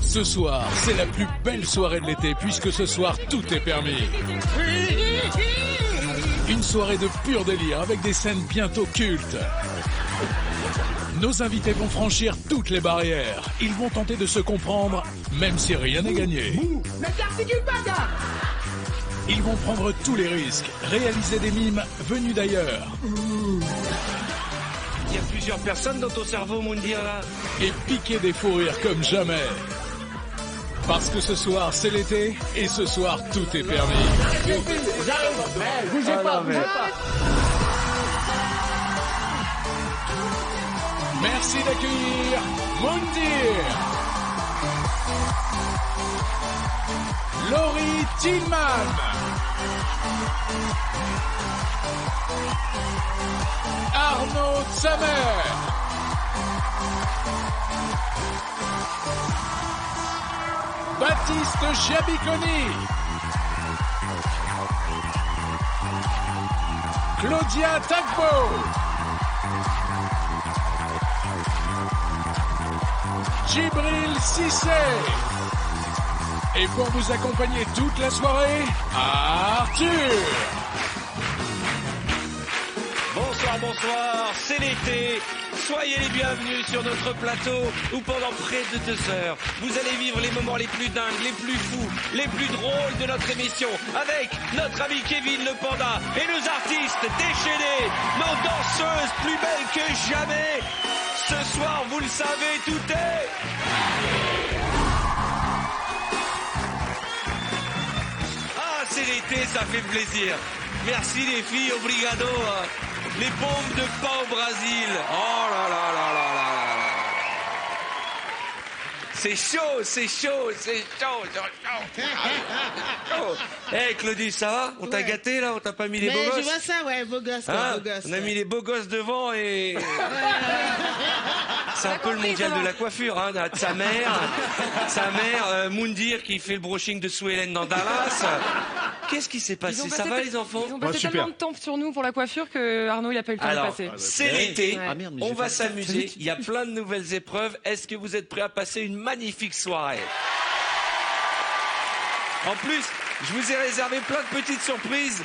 Ce soir, c'est la plus belle soirée de l'été puisque ce soir, tout est permis. Une soirée de pur délire avec des scènes bientôt cultes. Nos invités vont franchir toutes les barrières. Ils vont tenter de se comprendre, même si rien n'est gagné. Ils vont prendre tous les risques, réaliser des mimes venus d'ailleurs. Il y a plusieurs personnes dans ton cerveau, Moundir, là. Et piquer des fous rires comme jamais. Parce que ce soir, c'est l'été, et ce soir, tout est permis. Bougez pas. Merci d'accueillir Moundir, Laurie Tillman, Arnaud Samer, Baptiste Giabiconi, Claudia Tagbo, Djibril Cissé. Et pour vous accompagner toute la soirée, Arthur. Bonsoir, c'est l'été. Soyez les bienvenus sur notre plateau où pendant près de 2 heures, vous allez vivre les moments les plus dingues, les plus fous, les plus drôles de notre émission avec notre ami Kevin le Panda et nos artistes déchaînés, nos danseuses plus belles que jamais. Ce soir, vous le savez, tout est... Ah, c'est l'été, ça fait plaisir. Merci les filles, obrigado. Les bombes de pain au Brésil. Oh là là là là là là là. C'est chaud. Hey Claudie, ça va? On t'a gâté là? On t'a pas mis les beaux gosses? Je vois ça, ouais, beaux gosses. Hein? Beaux gosses, on a mis les beaux gosses devant et... C'est un peu le mondial de la coiffure, hein, sa mère, Moundir qui fait le brushing de Sue Ellen dans Dallas. Qu'est-ce qui s'est passé? Ça va les enfants? Ils ont passé tellement de temps sur nous pour la coiffure que Arnaud il a pas eu le temps de passer. C'est l'été, Ouais. on va s'amuser, il y a plein de nouvelles épreuves. Est-ce que vous êtes prêts à passer une magnifique soirée? En plus, je vous ai réservé plein de petites surprises.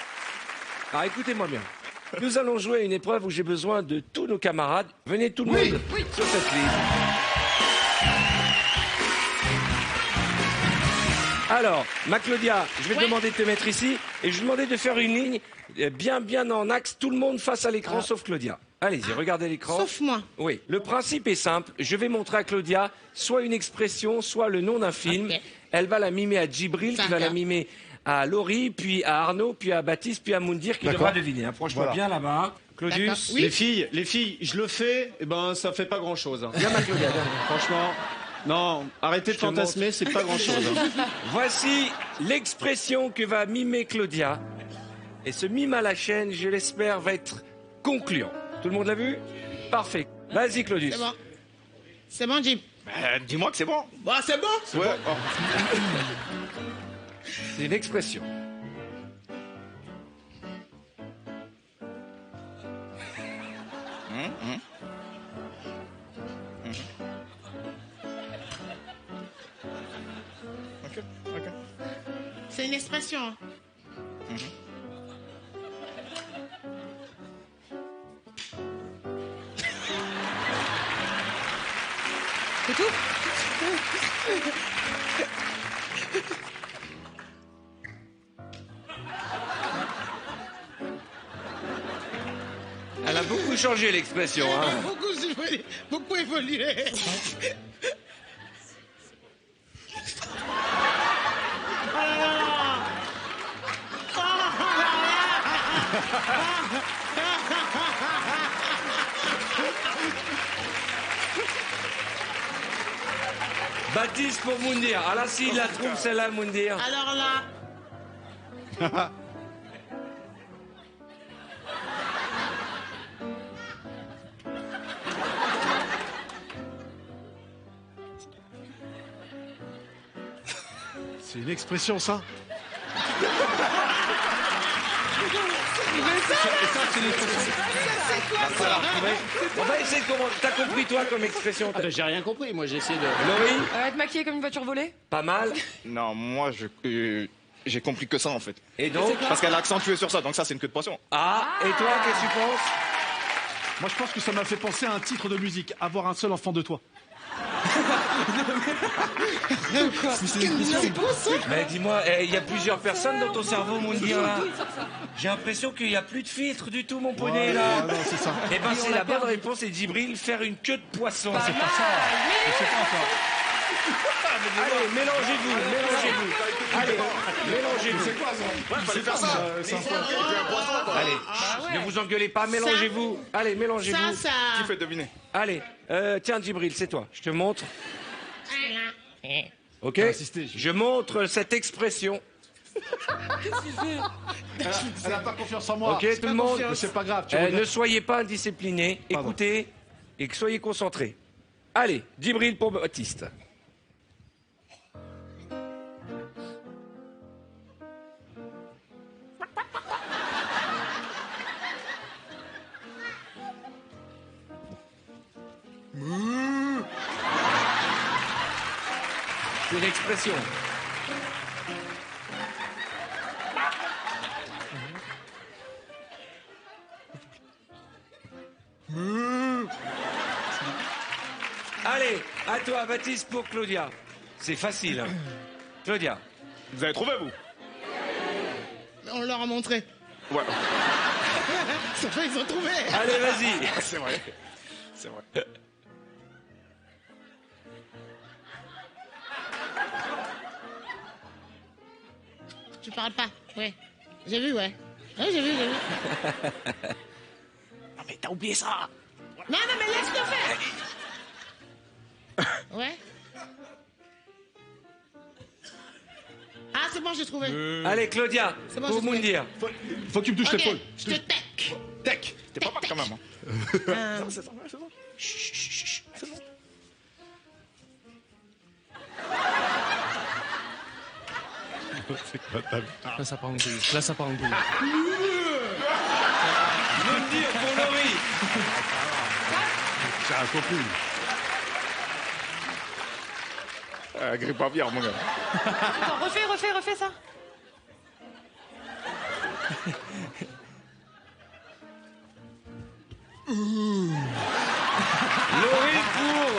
Alors écoutez-moi bien. Nous allons jouer à une épreuve où j'ai besoin de tous nos camarades. Venez tout le monde sur cette ligne. Alors, ma Claudia, je vais te demander de te mettre ici et je vais demander de faire une ligne bien en axe, tout le monde face à l'écran sauf Claudia. Allez-y, regardez l'écran. Sauf moi. Oui, le principe est simple. Je vais montrer à Claudia soit une expression, soit le nom d'un film. Ok. Elle va la mimer à Djibril, qui va la mimer à Laurie, puis à Arnaud, puis à Baptiste, puis à Moundir, qui devra deviner. Approche-toi bien là-bas. Claudius. Oui. Les filles, je le fais, et ben ça fait pas grand-chose. Viens, ma Claudia. Franchement, non, arrêtez de fantasmer, c'est pas grand-chose. Voici l'expression que va mimer Claudia. Et ce mime à la chaîne, je l'espère, va être concluant. Tout le monde l'a vu? Parfait. Vas-y, Claudius. C'est bon. C'est bon, Jim. Dis-moi que c'est bon. Bah, c'est bon. Ouais. Oh. C'est une expression. Ok. C'est une expression. C'est tout? Elle a beaucoup changé l'expression. Hein. Beaucoup évolué. Baptiste pour Moundir. Ah là, s'il la trouve, celle-là, Moundir. Alors là, C'est une expression, ça? On va essayer de comprendre. T'as compris, toi, comme expression? J'ai rien compris, moi j'ai essayé de... Laurie? Être maquillé comme une voiture volée? Pas mal. Non, moi, j'ai compris que ça, en fait. Et donc? Parce qu'elle a accentué sur ça, donc ça, c'est une queue de poisson. Ah, et toi, qu'est-ce que tu penses? Moi, je pense que ça m'a fait penser à un titre de musique, Avoir un seul enfant de toi. Mais dis-moi, il y a plusieurs personnes dans ton cerveau, Moundir, là. J'ai l'impression qu'il n'y a plus de filtre du tout, mon poney, là. Non, c'est ça. Eh ben, c'est la bonne réponse, c'est Djibril, faire une queue de poisson. Pas C'est mal. pas ça. Mais Allez, mélangez-vous. Allez, mélangez-vous. Fallait faire ça. Allez, ouais. ne vous engueulez pas, mélangez-vous. Allez, mélangez-vous. Ça. Qui fait deviner? Allez, tiens, Djibril, c'est toi. Je te montre. Ok? Je montre cette expression. Elle n'a pas confiance en moi. Ok, tout le monde? Mais c'est pas grave. Ne soyez pas indisciplinés. Pardon. Écoutez et soyez concentrés. Allez, Djibril pour Baptiste. C'est l'expression. Allez, à toi, Baptiste, pour Claudia. C'est facile. Hein. Claudia. Vous avez trouvé, vous? On leur a montré. Ouais. Ça fait, ils ont trouvé. Allez, vas-y. C'est vrai. C'est vrai. Tu parles pas. Ouais. J'ai vu, ouais. Ouais, j'ai vu. Non, mais t'as oublié ça. Non, mais laisse-le faire. Ouais. Ah, c'est bon, j'ai trouvé. Allez, Claudia, C'est bon, pour j'ai trouvé. Moundir. Faut que tu me touches Ok, l'épaule. je te tech. Tech. T'es pas mal quand même. Hein. C'est ça, c'est ça. C'est bon. Là, ça part en couille. Là, ça part en couille. Moundir pour Laurie. J'ai rien compris. Grippe aviaire, mon gars. Attends, refais ça. Laurie pour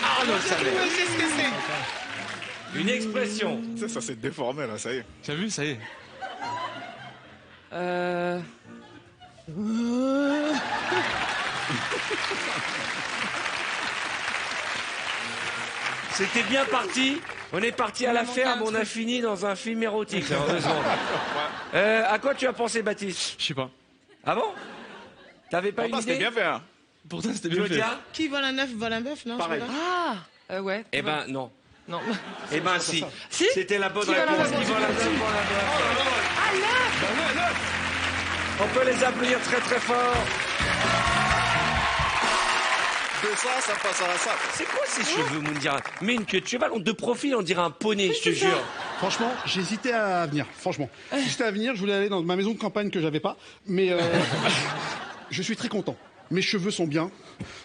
Arnaud Samet. Je sais ce que c'est. Une expression. Tu sais, ça s'est déformé, là, ça y est. T'as vu, ça y est. C'était bien parti. On est parti à la ferme, on a fini dans un film érotique, heureusement. À quoi tu as pensé, Baptiste? Je sais pas. Ah bon? T'avais pas Pourtant, une c'était idée? bien fait, hein. Pourtant, c'était bien fait. Claudia? Qui vole un œuf, vole un bœuf, non? Pareil. c'est pas ça Ouais. Eh ben, non. Non. Eh ben, si. Si? C'était la bonne Qui va la réponse. bonne Qui va la bonne réponse. Ah là! On peut les applaudir très très fort. De ça passe à ça. C'est quoi ces cheveux, Moundir? Mais une queue de cheval, de profil, on dirait un poney, je te jure. Franchement, j'hésitais à venir. Franchement, j'hésitais à venir. Je voulais aller dans ma maison de campagne que j'avais pas, mais je suis très content. Mes cheveux sont bien,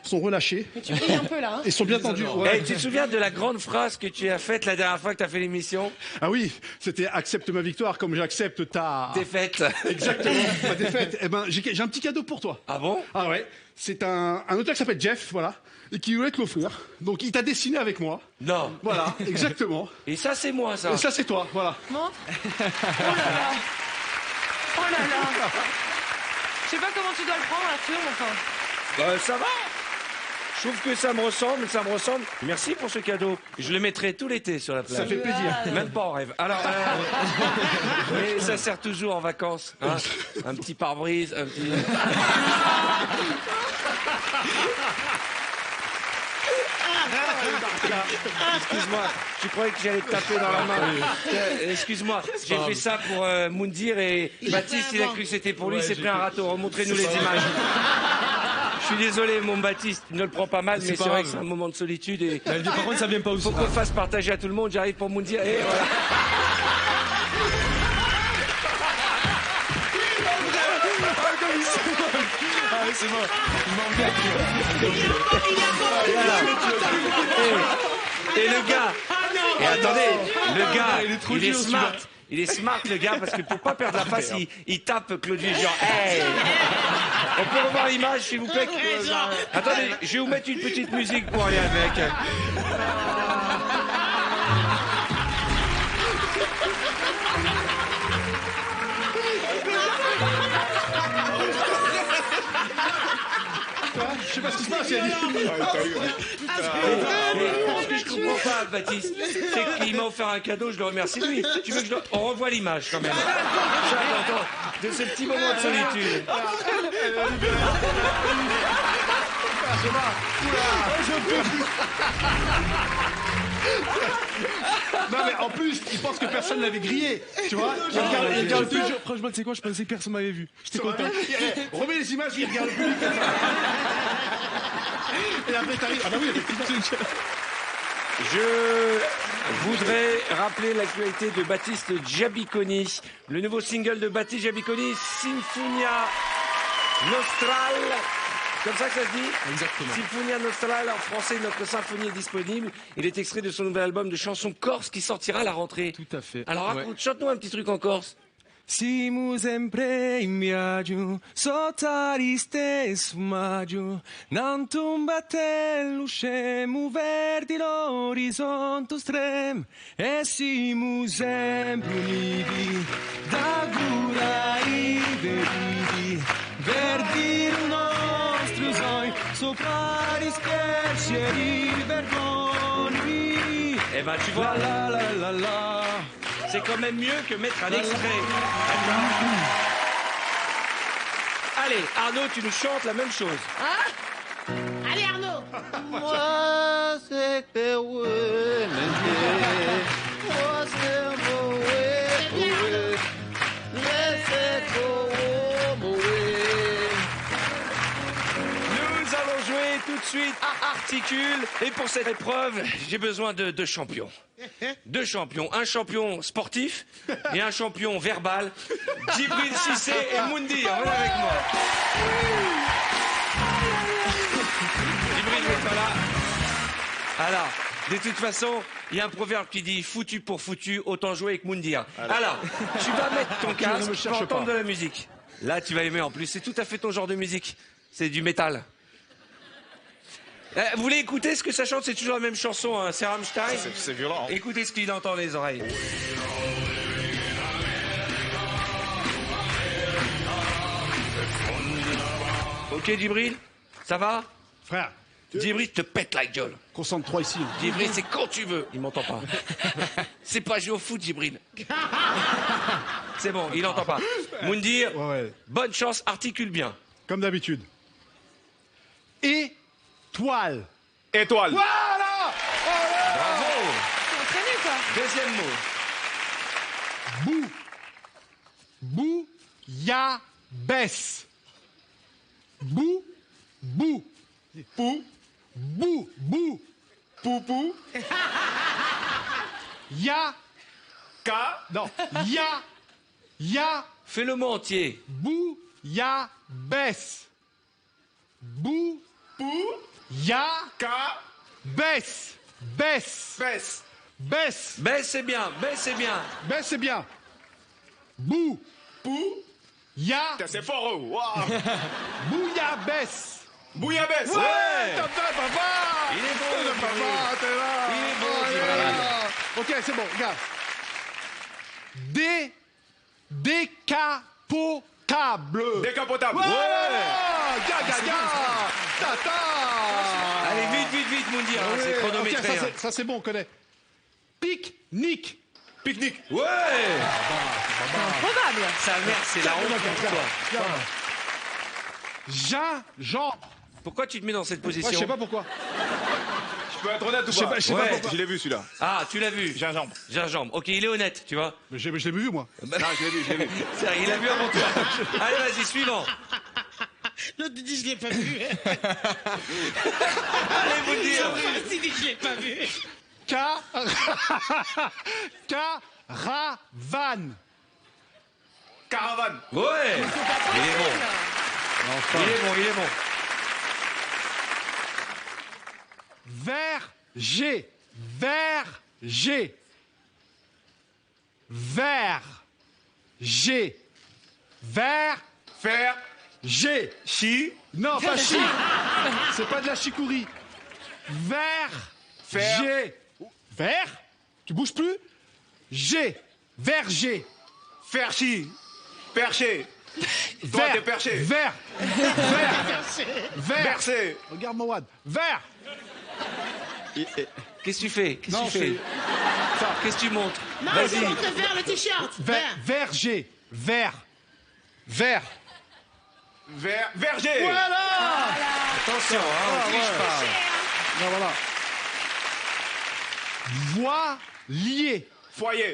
sont relâchés Mais tu brilles un peu là. Hein. et sont bien tendus. Eh, Ouais. tu te souviens de la grande phrase que tu as faite la dernière fois que tu as fait l'émission? Ah oui, c'était accepte ma victoire comme j'accepte ta Défaite. exactement ma défaite. Eh ben, j'ai un petit cadeau pour toi. Ah bon? Ah ouais, c'est un auteur qui s'appelle Jeff, voilà, et qui voulait te l'offrir. Donc il t'a dessiné avec moi. Non. Voilà, exactement. Et ça, c'est moi, ça. Et ça c'est toi, voilà. Montre. Oh là là. Oh là là. Je sais pas comment tu dois le prendre, Arthur, mais enfin. Ça va. Je trouve que ça me ressemble. Merci pour ce cadeau. Je le mettrai tout l'été sur la plage. Ça fait plaisir. Même pas en rêve. Alors, mais ça sert toujours en vacances. Hein, un petit pare-brise, un petit... Excuse-moi, tu croyais que j'allais te taper dans la main. Excuse-moi, j'ai fait ça pour Moundir et Baptiste, il a cru que c'était pour lui, il s'est pris un râteau. Remontrez-nous les images. Je suis désolé, mon Baptiste, ne le prends pas mal, mais c'est vrai que c'est un moment de solitude et Par contre, ça vient pas aussi. faut qu'on le fasse partager à tout le monde. J'arrive pour Moundir et voilà. c'est bon. Il m'embête. Et le gars, et attendez, le gars, il est dur, smart. Il est smart, le gars, parce que pour pas perdre la face, il tape Claudius, genre, hey. On peut revoir l'image, s'il vous plaît? Attendez, je vais vous mettre une petite musique pour aller avec. Je sais pas ce qui se passe, il a dit. Ce que je comprends pas, Baptiste, c'est qu'il m'a offert un cadeau, je le remercie lui. Tu veux que on revoie l'image quand même. Attends, de ce petit moment de solitude. Non mais en plus, il pense que personne l'avait grillé, tu vois. Il regarde toujours. Franchement, tu sais quoi, je pensais que personne m'avait vu. J'étais content. Remets les images, il regarde le public. Et après t'arrives. Ah bah oui, effectivement. Je voudrais rappeler l'actualité de Baptiste Giabiconi. Le nouveau single de Baptiste Giabiconi, Sinfonia Nostral. Comme ça que ça se dit? Exactement. Sinfonia Nostral, en français, notre symphonie est disponible. Il est extrait de son nouvel album de chansons corse qui sortira à la rentrée. Tout à fait. Alors raconte, chante-nous un petit truc en corse. Siamo sempre in viaggio, sotto gli stessi maggio, non tomba luce, verdi l'orizzonte strem, e siamo sempre uniti, da cura i verdi, verdi il nostro sogno, sopra gli scherzi e i vergogni. Eh ben tu vois, La la la la. c'est quand même mieux que mettre un extrait. Allez, Arnaud, tu nous chantes la même chose. Allez, Arnaud. Moi, c'est que oui, moi, c'est moi, Nous allons jouer tout de suite à Articule. Et pour cette épreuve, j'ai besoin de deux champions. Deux champions. Un champion sportif et un champion verbal. Djibril Cissé et Moundir. Venez avec moi. Djibril n'est pas là. Alors, de toute façon, il y a un proverbe qui dit foutu pour foutu, autant jouer avec Moundir. Alors, tu vas mettre ton casque, tu vas entendre de la musique. Là, tu vas aimer en plus. C'est tout à fait ton genre de musique. C'est du métal. Vous voulez écouter ce que ça chante? C'est toujours la même chanson, hein. C'est Rammstein. C'est violent. Écoutez ce qu'il entend dans les oreilles. Ok, Djibril? Ça va? Frère, Djibril te pète la gueule. concentre-toi ici. Djibril, c'est quand tu veux. Il m'entend pas. C'est pas jouer au foot, Djibril. C'est bon, il entend pas. Moundir, Ouais. bonne chance, articule bien. Comme d'habitude. Étoile. Étoile. Voilà. Bravo. T'es entraîné, quoi. Deuxième mot. Bouillabaisse. Bou. Poupou. Ya. Ka. Non. Ya. Fais le mot entier. Bouillabaisse. Ka. Baisse. Baisse. Baisse, c'est bien, c'est bien. c'est bien. C'est fort. Wow. Bouillabaisse. Bouillabaisse. Ouais, t'as fait, papa. Il est bon, Le papa, t'es là. Il est bon, Oh là Djibril. là. Ok, c'est bon, regarde. Décapotable. Décapotable. Voilà. Ga. Tata. Allez, vite, Moundir, hein, c'est Ok, chronométré. hein. ça c'est bon, on connaît. Pique-nique. Pique-nique. Ouais. Probable. Sa mère, c'est la honte pour toi. Gingembre. Pourquoi tu te mets dans cette Moi, je position? sais pas pourquoi. Je peux être honnête ou Je sais pas? pas, je sais Ouais. pas pourquoi. Je l'ai vu celui-là. Ah, tu l'as vu. Gingembre. Gingembre. Ok, il est honnête, tu vois. Mais je l'ai vu, moi. Non, je l'ai vu. C'est vrai, il a vu avant toi. Allez, vas-y, suivant. L'autre dit je l'ai pas vu. Allez, Moundir. Il dit je l'ai pas vu. Caravane. Caravane. Ouais. Il est bon. Enfin. Il est bon, il est bon. Verger. Verger. Verger. Faire. Verger. Chi. Non, pas chi. C'est pas de la chicouri. Verger. Vert. Tu bouges plus. G. Verger. Faire chi. Perché. Toi, t'es perché. Vert. Vert. Vert. Bercé. Regarde Mawad. Vert. Qu'est-ce que tu fais? Qu'est-ce que Non, tu fais? Qu'est-ce que tu montres? Non, Vas-y. je montre vert le t-shirt. Vert. Verger. Vert. Vert. Verger. Voilà. Attention, hein, on triche pas. Non, voilà. Voilier. Foyer.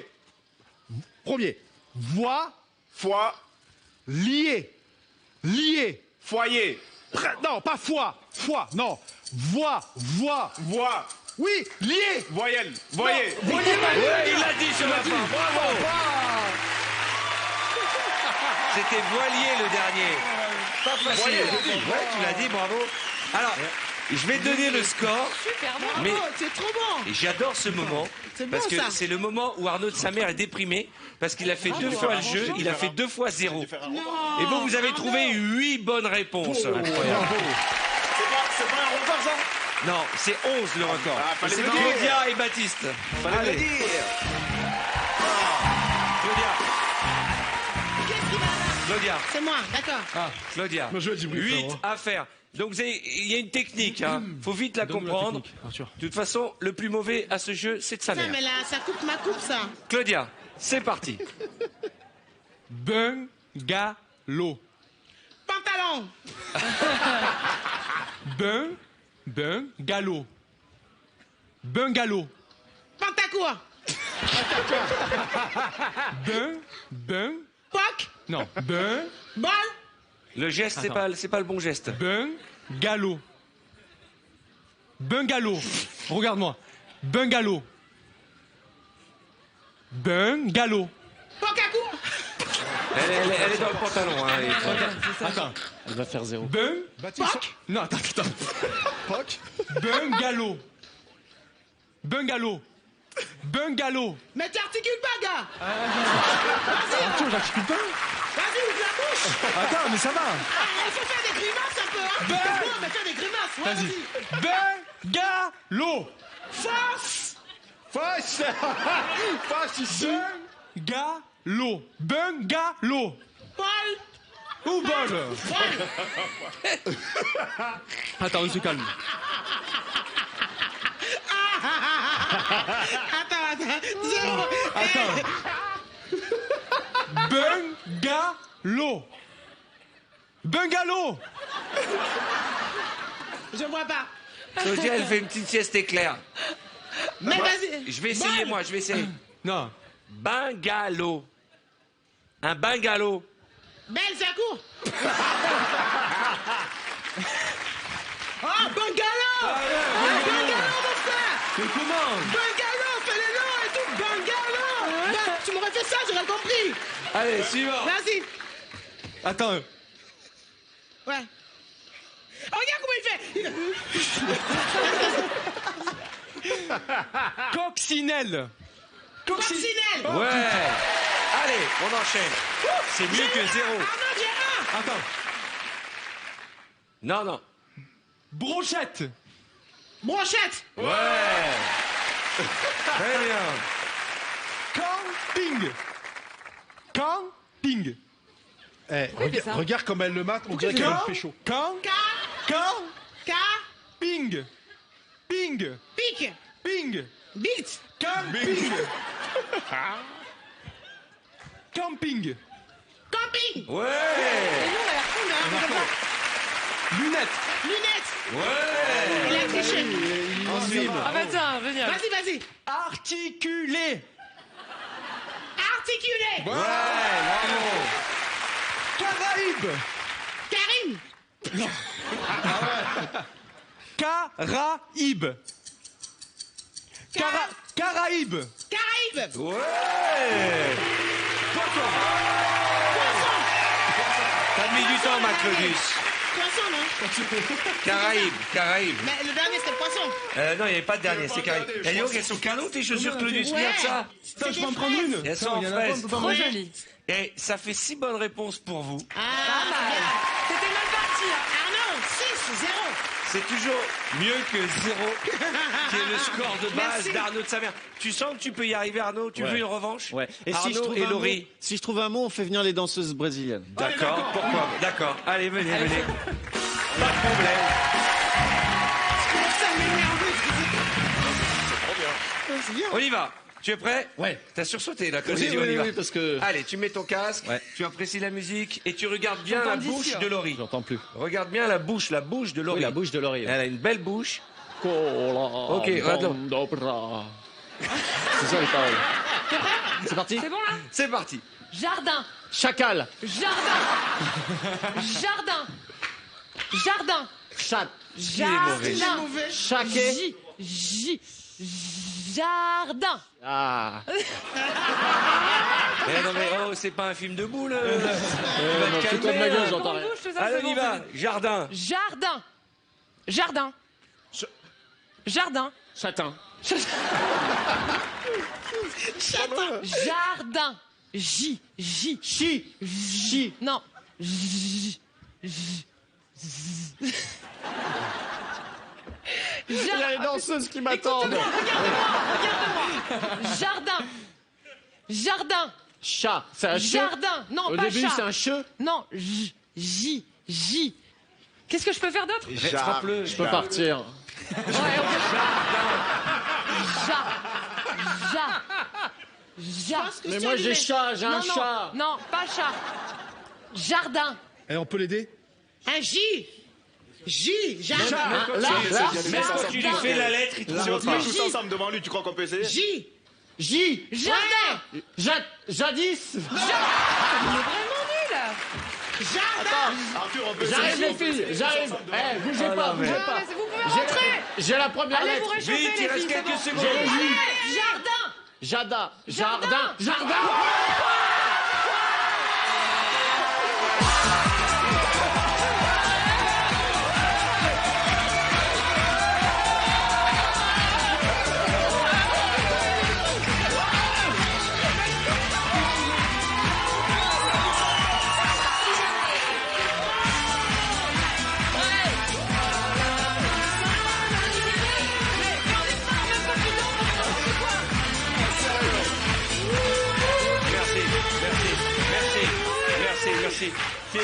Premier. Voilier. Foi. Lié. Foyer. Non, pas foi. Foi, non. Voix. Voix. Oui, lié. Voyelle. Voyer. Ouais, il l'a dit sur la fin. Bravo. C'était voilier le dernier. Pas facile. Voilier, j'ai dit. Ouais, tu l'as dit, bravo. Alors, je vais donner le score. Super bon. Mais Oh, c'est trop bon. j'adore ce moment. C'est bon, Parce que ça. c'est le moment où Arnaud de sa mère est déprimé. Parce qu'il a fait 2 fois le jeu. Il a fait 2 fois 0. Et vous avez trouvé 8 bonnes réponses. Incroyable. C'est pas un record, ça? Non, c'est 11 le record. Ah, fallait C'est le dire. Claudia et Baptiste. Fallait Allez, le dire. Claudia. Qu'est-ce qui va là? Claudia. C'est moi, d'accord. Claudia. Moi, je vais dire oui, 8 frérot. à faire. Donc il y a une technique, hein. Faut vite la comprendre. De toute façon, le plus mauvais à ce jeu, c'est de sa Putain, mère. mais là, ça coupe ma coupe, ça. Claudia, c'est parti. Bungalow. Pantalon. Bungalow. Bungalow. Pantacourt. Poc. Non. Bol. Le geste, c'est pas le bon geste. Bungalow. Bungalow. Regarde-moi. Bungalow. Bungalow. Poc à court. Elle est dans le pantalon. Hein, Attends. Il va faire 0. Poc. Non, attends. Poc. Bungalow. Bungalow. Bungalow. Mais t'articules pas, gars. Arthur, j'articule pas. Vas-y, ouvre la bouche. Attends, mais ça va. Ah, il faut faire des grimaces un peu, hein. Ben. Non, mais fais des grimaces. Ouais, Vas-y. vas-y. Bungalow. Force. Fâche. Fâche ici. Bungalow. Bungalow. Paul. Ou bol. Paul. Attends, on se calme. Attends. Zéro. Attends. Bungalow. Bungalow. Je vois pas. Claudia, elle fait une petite sieste éclair. Mais vas-y. Je vais essayer, Bol. moi, je vais essayer. Non. Bungalow. Un bungalow. Belle, ça court. Ah, bungalow. Bungalow, mon frère. Mais comment? Bungalow, fais les noms et tout. Bungalow. Bah, tu m'aurais fait ça, j'aurais compris. Allez, suivant. Vas-y. Attends. Ouais. Oh, regarde comment il fait. Coccinelle. Coccinelle. Ouais. Allez, on enchaîne. C'est mieux que 0. Arnaud, j'ai un. Attends. Non. Brochette. Brochette. Ouais. Très bien. Camping. Camping. Regarde comme elle le mate, on dirait qu'elle a le pécho. Ca. Ping. Ping. Pique. Ping. Bite. Camping. Camping. Camping. Ouais. Et nous, on a l'air con, hein, on peut pas. Lunettes. Lunettes. Ouais. Il a triché. Ensuite. Ah bah tiens, génial. Vas-y. Articulé. Articulé. Ouais, bravo. Caraïbes. Karim. Caraïbes. Caraïbes. Caraïbes. Ouais. Poisson. T'as mis du temps, Claudius. Poisson, non? Caraïbes. Mais le dernier, c'était poisson. Non, il n'y avait pas de dernier, c'est Caraïbes. Et dis donc, elles sont canons tes chaussures, Claudius, Ouais. regarde ça. Putain, je peux en prendre une. Elles sont en fraises. Trop joli. Et ça fait 6 bonnes réponses pour vous. Ah, Pas mal. C'était mal parti. Hein. Arnaud, 6-0. C'est toujours mieux que 0, qui est le score de base Merci. d'Arnaud de sa mère. Tu sens que tu peux y arriver, Arnaud? Tu Ouais. veux une revanche? Ouais. Et si je Arnaud trouve et un Laurie. mot, si je trouve un mot, on fait venir les danseuses brésiliennes. D'accord, pourquoi? D'accord. Allez, venez. Pas de problème. Ça m'énerve. C'est bien. On y va. Tu es prêt? Ouais. T'as sursauté là quand Oui, j'ai dit on y va. parce que Allez, tu mets ton casque, Ouais. tu apprécies la musique et tu regardes bien J'entends la d'ici, bouche hein. de Laurie. j'entends plus. Regarde bien la bouche de Laurie. Oui, la bouche de Laurie. Elle a une belle bouche. Ok, attends. C'est ça les paroles. C'est parti. C'est bon là? C'est parti. Jardin. Chacal. Jardin. Chat. Jardin. Chaquet. Jardin. Ah. Eh non mais oh, c'est pas un film de boule. Tu vas te fous-toi de ma calmer. gueule, Hein. j'entends rien. Bouche, tout ça, Allez, c'est on y bon. va. Jardin. Jardin. Châtain. Jardin. J. Chi. Non. Il y a les danseuses qui m'attendent. Jardin. Chat. C'est un che. Jardin. Non, Au pas début, chat. c'est un che. Non. J. Qu'est-ce que je peux faire d'autre? Frappe-le. Je peux partir. Ouais, ok. Mais moi, j'ai chat. J'ai un chat. Non, pas chat. Jardin. Eh, on peut l'aider? Un J. Jardin. Là. Mais quand tu lui fais la lettre, il te sort pas. Tous ensemble devant lui, tu crois qu'on peut essayer? J. Jardin. Jadis. Il est vraiment nul. Arthur, on peut J'arrive essayer. les filles. J'arrive. Eh, bougez pas. Ah, mais vous pouvez rentrer. J'ai la première Allez lettre. vous réchauffer Vite, il les reste filles, c'est quelques bon. secondes. J'ai le J. Jardin. Jardin. Merci. T'es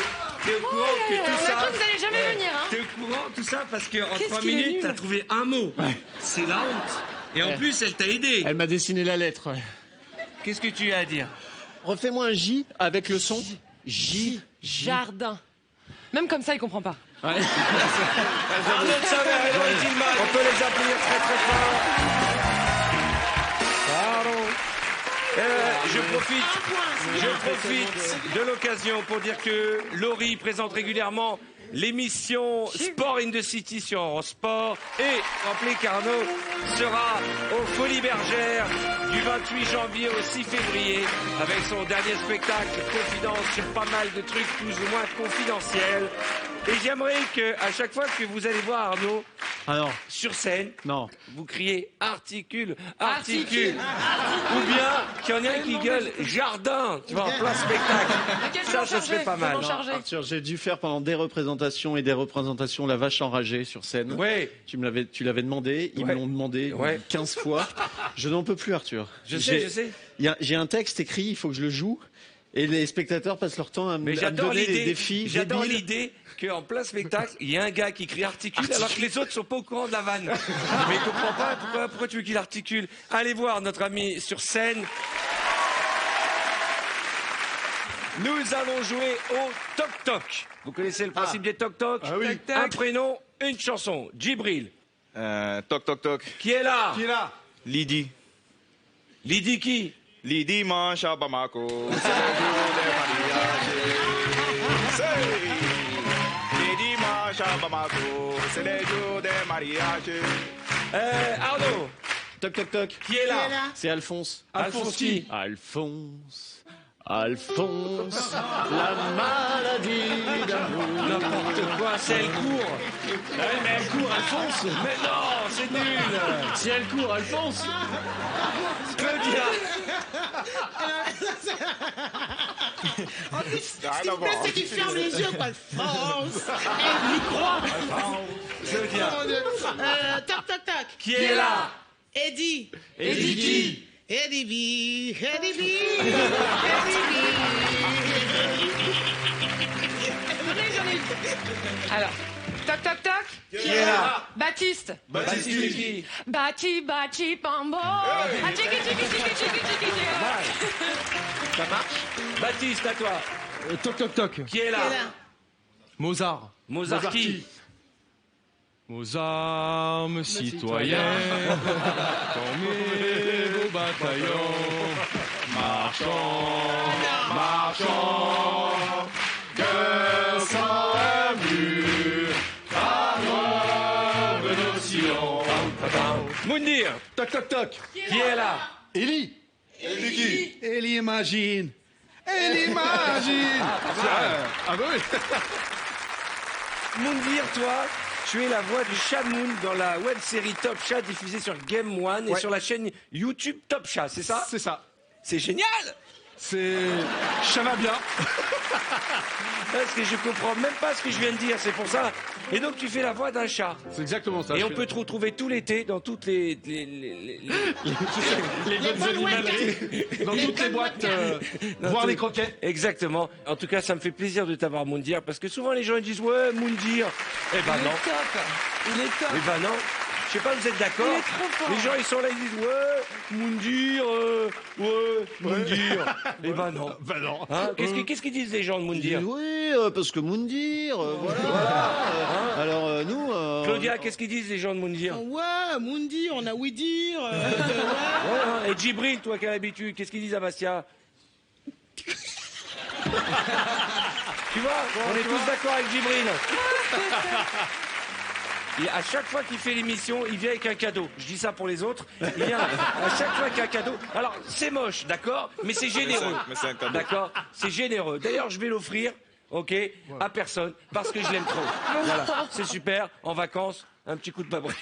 au courant que tout On a ça... cru que vous allez jamais venir, hein. T'es au courant tout ça parce qu'en Qu'est-ce 3 qu'il est minutes, nul. t'as trouvé un mot. C'est la honte. Et en plus, elle t'a aidé. Elle m'a dessiné la lettre. ouais. Qu'est-ce que tu as à dire? Refais-moi un J avec le son. J. Jardin. Même comme ça, il comprend pas. Arnaud de Savert et Laurie Tillman, on peut les applaudir très très fort. Pardon. Je profite de l'occasion pour dire que Laurie présente régulièrement l'émission Sport in the City sur Eurosport. Et rappelez qu'Arnaud sera aux Folies Bergères du 28 janvier au 6 février avec son dernier spectacle Confidence sur pas mal de trucs plus ou moins confidentiels. Et j'aimerais que à chaque fois que vous allez voir Arnaud Ah non. sur scène, Non. vous criez articule. Ou bien qu'il y en ait un qui gueule jardin, tu vois, en plein spectacle. Ça serait pas mal. Arthur, j'ai dû faire pendant des représentations et des représentations La Vache enragée sur scène. Ouais, Tu l'avais demandé, ils Ouais. me l'ont demandé Ouais. 15 fois. Je n'en peux plus, Arthur. je sais. J'ai un texte écrit, il faut que je le joue. Et les spectateurs passent leur temps à me Mais à me j'adore donner des l'idée. défis. J'adore débiles. l'idée qu'en plein spectacle, il y a un gars qui crie articule alors que les autres sont pas au courant de la vanne. Mais il comprend pas pourquoi tu veux qu'il articule. Allez voir notre ami sur scène. Nous allons jouer au toc-toc. Vous connaissez le principe des toc-toc? Ah oui. Un prénom, une chanson. Djibril. Toc, toc, toc. Qui est là? Qui est là? Lydie. Lydie qui? Les dimanches à Bamako, c'est le jour des mariages. Les dimanches à Bamako, c'est le jour des mariages. Arnaud. Toc toc toc. Qui est là? C'est Alphonse. Alphonse qui? Alphonse. Alphonse, la maladie d'amour. N'importe quoi, c'est elle court. Ah oui, mais elle court, Alphonse. Mais non, c'est nul. Si elle court, Alphonse. Claudia. En plus, ce qui Rien à me plaît, voir. c'est qu'il ferme les yeux, quoi. France. Elle y croit. Claudia. Tac, tac, tac. Qui est là? Eddie. Eddie qui? Eddie B. Eddie B. Alors, toc toc toc. Qui est là? Baptiste. Baptiste qui? Bati Pambo. Ah, tchiki tchiki tchiki tchiki tchiki. Ça marche? Baptiste, à toi. Toc toc toc. Qui est là? Mozart. Mozart qui? Aux armes citoyennes, formez vos bataillons, marchons, cœur sans mur, à nos sillons. Moundir. Toc, toc, toc. Qui est là? Élie. Élie imagine. Élie imagine. Ah bah oui. Moundir, toi, tu es la voix du Chat Moon dans la web série Top Chat diffusée sur Game One et Ouais. sur la chaîne YouTube Top Chat, c'est ça? C'est ça. C'est génial! C'est... Ça va bien. Parce que je comprends même pas ce que je viens de dire, c'est pour ça. Et donc tu fais la voix d'un chat. C'est exactement ça. Et on peut te retrouver tout l'été dans toutes les bonnes animaleries. Dans toutes les boîtes, Dans voir tout- les croquettes. Exactement. En tout cas, ça me fait plaisir de t'avoir, Moundir, parce que souvent les gens ils disent ouais, Moundir. Eh ben Il non. est top. Il est top. Eh ben non. Je sais pas, vous êtes d'accord? Il est trop fort. Les gens ils sont là, ils disent ouais, Moundir, Moundir. Eh ben non. Bah non. Hein, qu'est-ce qu'ils disent les gens de Moundir? Oui, parce que Moundir, voilà. Alors nous... Claudia, qu'est-ce qu'ils disent les gens de Moundir? Ouais, Mundi, on a oui dire. Ouais, hein. Et Djibril, toi qui as l'habitude, qu'est-ce qu'ils disent à Bastia? Tu vois, on est tous d'accord avec Djibril. Et à chaque fois qu'il fait l'émission, il vient avec un cadeau. Je dis ça pour les autres. Il vient à chaque fois qu'il y a un cadeau. Alors, c'est moche, d'accord? Mais c'est généreux. Mais c'est un cadeau. D'accord? C'est généreux. D'ailleurs, je vais l'offrir, ok, à personne, parce que je l'aime trop. Voilà. C'est super. En vacances, un petit coup de pabri.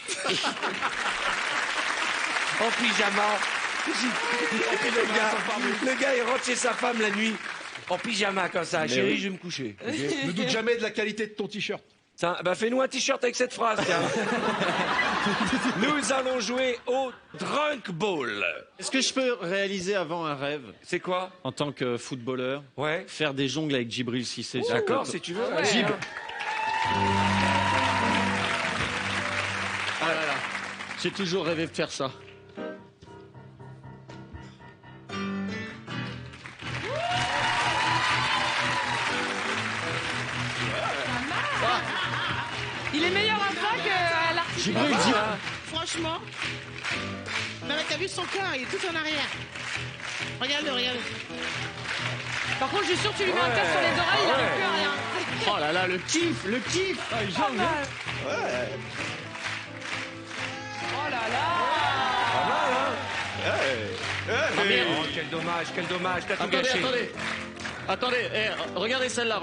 En pyjama. Et puis le gars, il rentre chez sa femme la nuit. En pyjama comme ça. Chérie, je vais me coucher. Ok. Ne doute jamais de la qualité de ton t-shirt. Ça, bah fais-nous un t-shirt avec cette phrase, tiens. Nous allons jouer au Drunk Ball. Est-ce que je peux réaliser avant un rêve, C'est quoi? en tant que footballeur, Ouais. faire des jongles avec Djibril Cissé? D'accord, si tu veux. Ouais. Gib. Ah là là. J'ai toujours rêvé de faire ça. Il est meilleur à ça qu'à l'artiste. Djibril, Franchement. Non, mais t'as vu son corps, il est tout en arrière. Regarde-le, regarde-le. Par contre, je suis sûr que tu lui mets un tape sur les oreilles, il n'arrive plus à rien. Oh là là, le kiff, le kiff. Ah, il Pas jongle. mal. Oh là là. Oh, quel dommage, t'as tout Attendez, gâché. attendez, regardez celle-là,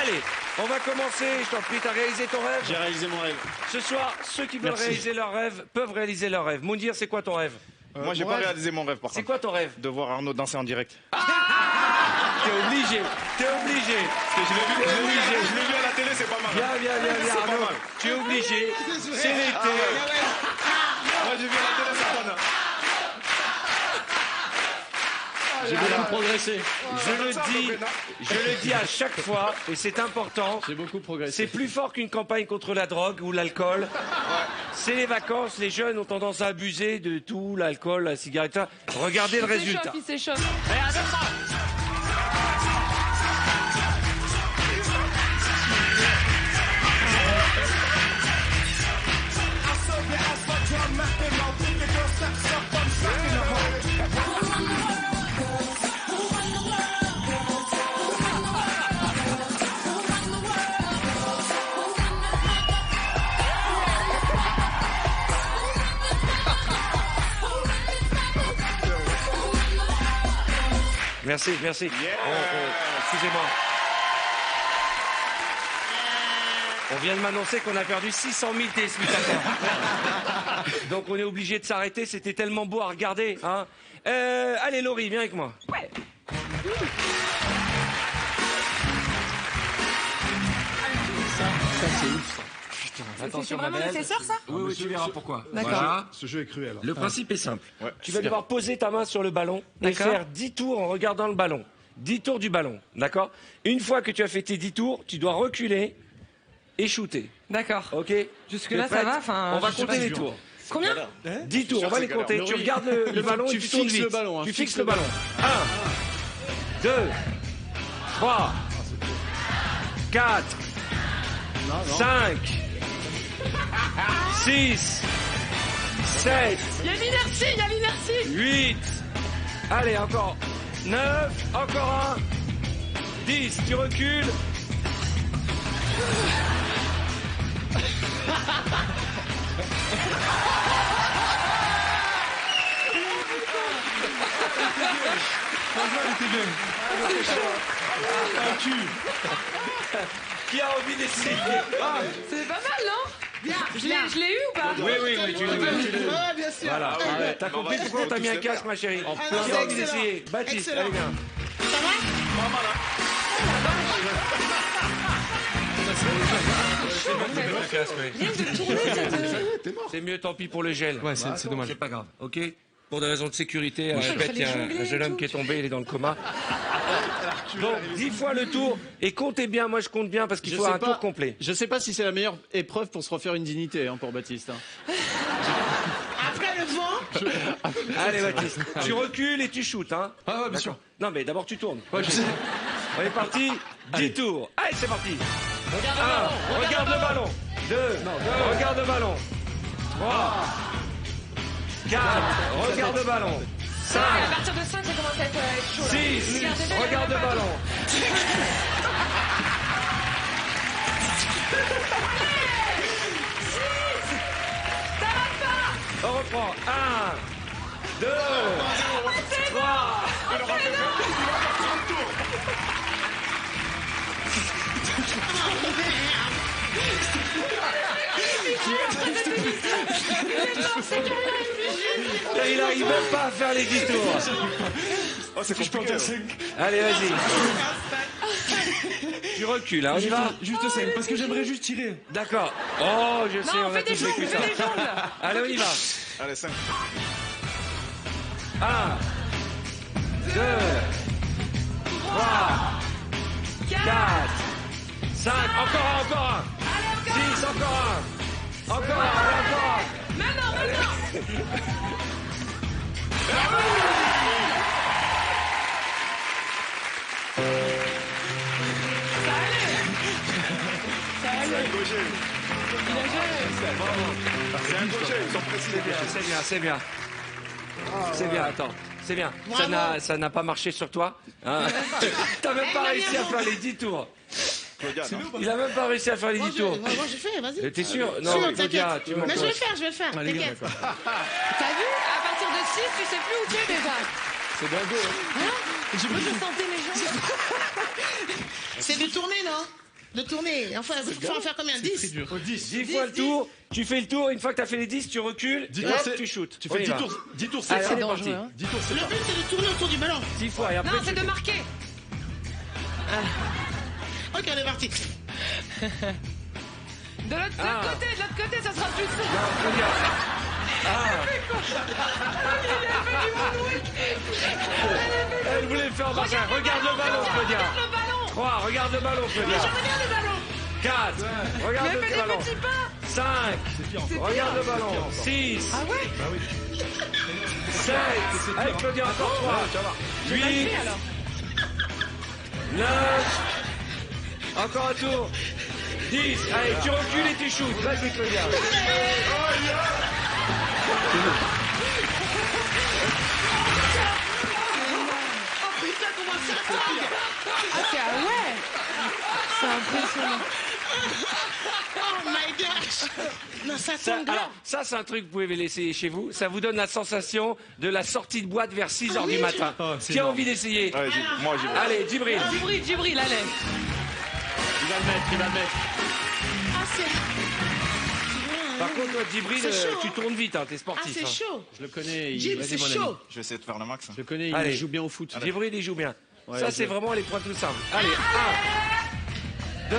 Allez, on va commencer. Je t'en prie, t'as réalisé ton rêve? J'ai réalisé mon rêve. Ce soir, ceux qui veulent Merci. réaliser leur rêve peuvent réaliser leur rêve. Moundir, c'est quoi ton rêve? Moi, j'ai pas réalisé mon rêve, par C'est contre. quoi ton rêve? De voir Arnaud danser en direct. T'es obligé. Je l'ai vu à la télé, c'est pas mal. Viens, C'est pas Arnaud. mal. Tu es obligé. C'est l'été. Moi, j'ai vu à la télé, ça donne. J'ai beaucoup progressé. Je le dis à chaque fois, et c'est important. J'ai beaucoup progressé. C'est plus fort qu'une campagne contre la drogue ou l'alcool. C'est les vacances, les jeunes ont tendance à abuser de tout, l'alcool, la cigarette. Regardez le résultat. Il s'échauffe. Merci. Excusez-moi. On vient de m'annoncer qu'on a perdu 600 000 téléspectateurs. Donc on est obligé de s'arrêter, c'était tellement beau à regarder. Hein. Allez Laurie, viens avec moi. Ouais. Ça, c'est ouf. Attention C'est ma vraiment belle. nécessaire ça? Oui, tu verras pourquoi. D'accord. Voilà. Ce jeu est cruel. Le principe est simple. Ouais. Tu vas devoir poser ta main sur le ballon et D'accord. faire 10 tours en regardant le ballon. 10 tours du ballon, d'accord? Une fois que tu as fait tes 10 tours, tu dois reculer et shooter. D'accord. Ok? Jusque-là, Tu es ça prête? va, enfin, On va je sais pas compter si les dur. tours. Combien? 10 tours, on va les compter. Tu regardes le ballon et tu tu tournes fixes vite. le ballon, hein. Tu Fixe fixes le ballon. 1, 2, 3, 4, 5, 6, 7, Il y a l'inertie. 8. Allez, encore 9, encore 1, 10. Tu recules. Qui a envie d'essayer? C'est pas mal, non? Je l'ai eu ou pas? Oui, tu l'as vu. Ouais, bien sûr. Voilà. T'as compris pourquoi on t'a mis un casque, ma chérie? non, Qui c'est a envie excellent. d'essayer? Baptiste, Excellent. allez, viens. Ça va? C'est mieux, tant pis pour le gel. Ouais, c'est dommage. C'est pas grave, ok? Pour des raisons de sécurité, répète, il y a un jeune homme qui est tombé, il est dans le coma. Donc, 10 fois le tour, et comptez bien, moi je compte bien parce qu'il faut un tour complet. Je sais pas si c'est la meilleure épreuve pour se refaire une dignité pour Baptiste. Hein. Après le vent, Allez, Baptiste, tu recules et tu shootes, hein? Ah ouais, bien sûr. Non, mais d'abord tu tournes. Ouais, je sais. On est parti, 10 tours. Allez, c'est parti. 1, regarde le ballon. 2, regarde le ballon. 3, 4, regarde le ballon. 5, À partir de 5, ça commence à être chaud. là. 6, regarde le ballon. On reprend. 1, 2, 3. Il n'arrive même pas à faire les 10 tours. Oh, c'est compliqué. Allez, vas-y. Tu recules, hein, on y va? Juste 5, parce que j'aimerais juste tirer. D'accord. Oh, je sais, Non, on a fais des tous vécu jongles, ça. fais des jongles. Allez, on y va. Allez, 5. 1, 2, 3, 4, 5, encore un. 6, encore un. Encore un. Maintenant. C'est un gaucher, ils sont précis. C'est bien. C'est bien, attends. C'est bien. Ça n'a pas marché sur toi. Hein. T'as même pas réussi à faire les 10 tours. Claudia, non. Il a même pas réussi à faire les 10 tours. moi je fais, vas-y. T'es sûr? Sûr, Non, t'inquiète. Claudia, tu Mais je vais m'encourages. le faire, t'inquiète. T'as vu? À partir de 6, tu sais plus où tu es déjà. C'est dingo. Moi, je sentais mes jambes. C'est de tourner, non? De tourner. Enfin, il faut en faire combien? 10? 10 fois le tour, tu fais le tour, une fois que t'as fait les 10, tu recules, 10 et tours, hop, c'est- tu shootes. Tu On fais y 10 va. tours, 10 tours, Allez, c'est c'est ça. parti. 10 tours, c'est Le ça. but, c'est de tourner autour du ballon. 10 fois, et après Non, tu c'est de shootes. marquer. Ok, on est parti. De l'autre côté, ça sera plus simple. Non, Claudia. Elle voulait faire machin. Regarde le ballon, Claudia. Le ballon. 3, regarde le ballon, Claudia. Je regarde le ballon. 4, regarde Mais le fais des ballon. petits pas. 5, regarde le ballon. 6, Ah ouais? 7, allez Claudia, encore 3, 8, 9, encore un tour, 10, allez tu recules et tu shootes, vas-y Claudia. Ah ouais. C'est impressionnant. Oh my gosh. Non, ça Ça, tombe grave. alors, ça, c'est un truc que vous pouvez l'essayer chez vous. Ça vous donne la sensation de la sortie de boîte vers 6h du matin. Qui a envie d'essayer? Ouais, moi, j'y vais. Allez, Djibril. Djibril, allez. Il va le mettre. Ah, c'est... Par contre, toi, Djibril, C'est chaud, tu hein. tournes vite, t'es Ah, sportif. c'est chaud. Je le connais. Jim, Vas-y, c'est mon ami. chaud. Je vais essayer de faire le max. Je le connais, Allez. il joue bien au foot. Djibril, il joue bien. Ouais, ça, je- c'est vraiment les points tout simples. Allez, 1, 2,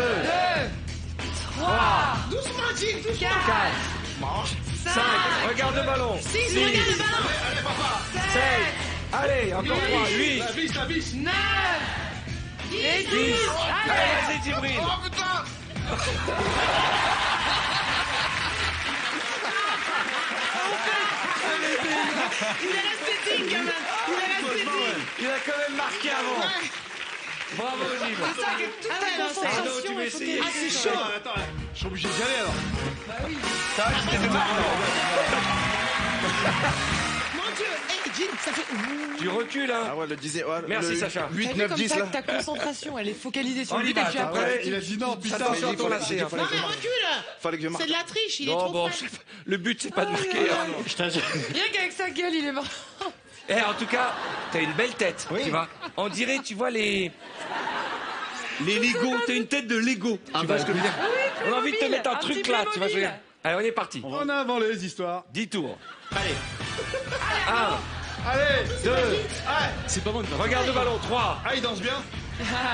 Doucement, Jim, doucement. 4, 5, regarde le ballon. 6, regarde le ballon. 7, allez, encore 3, 8, 9 et 10. 10. Allez, vas-y, Djibril. Il est resté digne, quand même. Il est resté digne. Il a quand même marqué avant. Bravo, Jim. C'est ça, avec toute Ah ta ouais, non, c'est- concentration, Arnaud, tu veux il faut essayer? que- Ah, c'est chaud. Attends, je suis obligé d'y aller alors. Mon Dieu. Eh, Jim, ça fait... Tu recules, hein. Ah ouais, le 10 ouais, Merci, le Sacha. 8, T'as vu 9, comme 10 ça là. que ta concentration, elle est focalisée sur On le y but et va, puis attends, après... ouais. Il a dit non, putain. Attention à ton lacet. j'ai dit hein. fallait Non, mais recule. Fallait que je marque. C'est de la triche, il est Non, trop bon, frais. le but, c'est pas de marquer. hein. Rien qu'avec sa gueule, il est mort. Eh, en tout cas, t'as une belle tête, tu vois. On dirait, tu vois, les Lego. T'as une tête de Lego. Tu vois ce que je veux dire? On a envie de te mettre un truc là, tu vois ce que je veux dire? Allez, on est parti. En avant les histoires. 10 tours. Allez. 1, Allez, 2, C'est pas bon. regarde le ballon. 3, ah, il danse bien.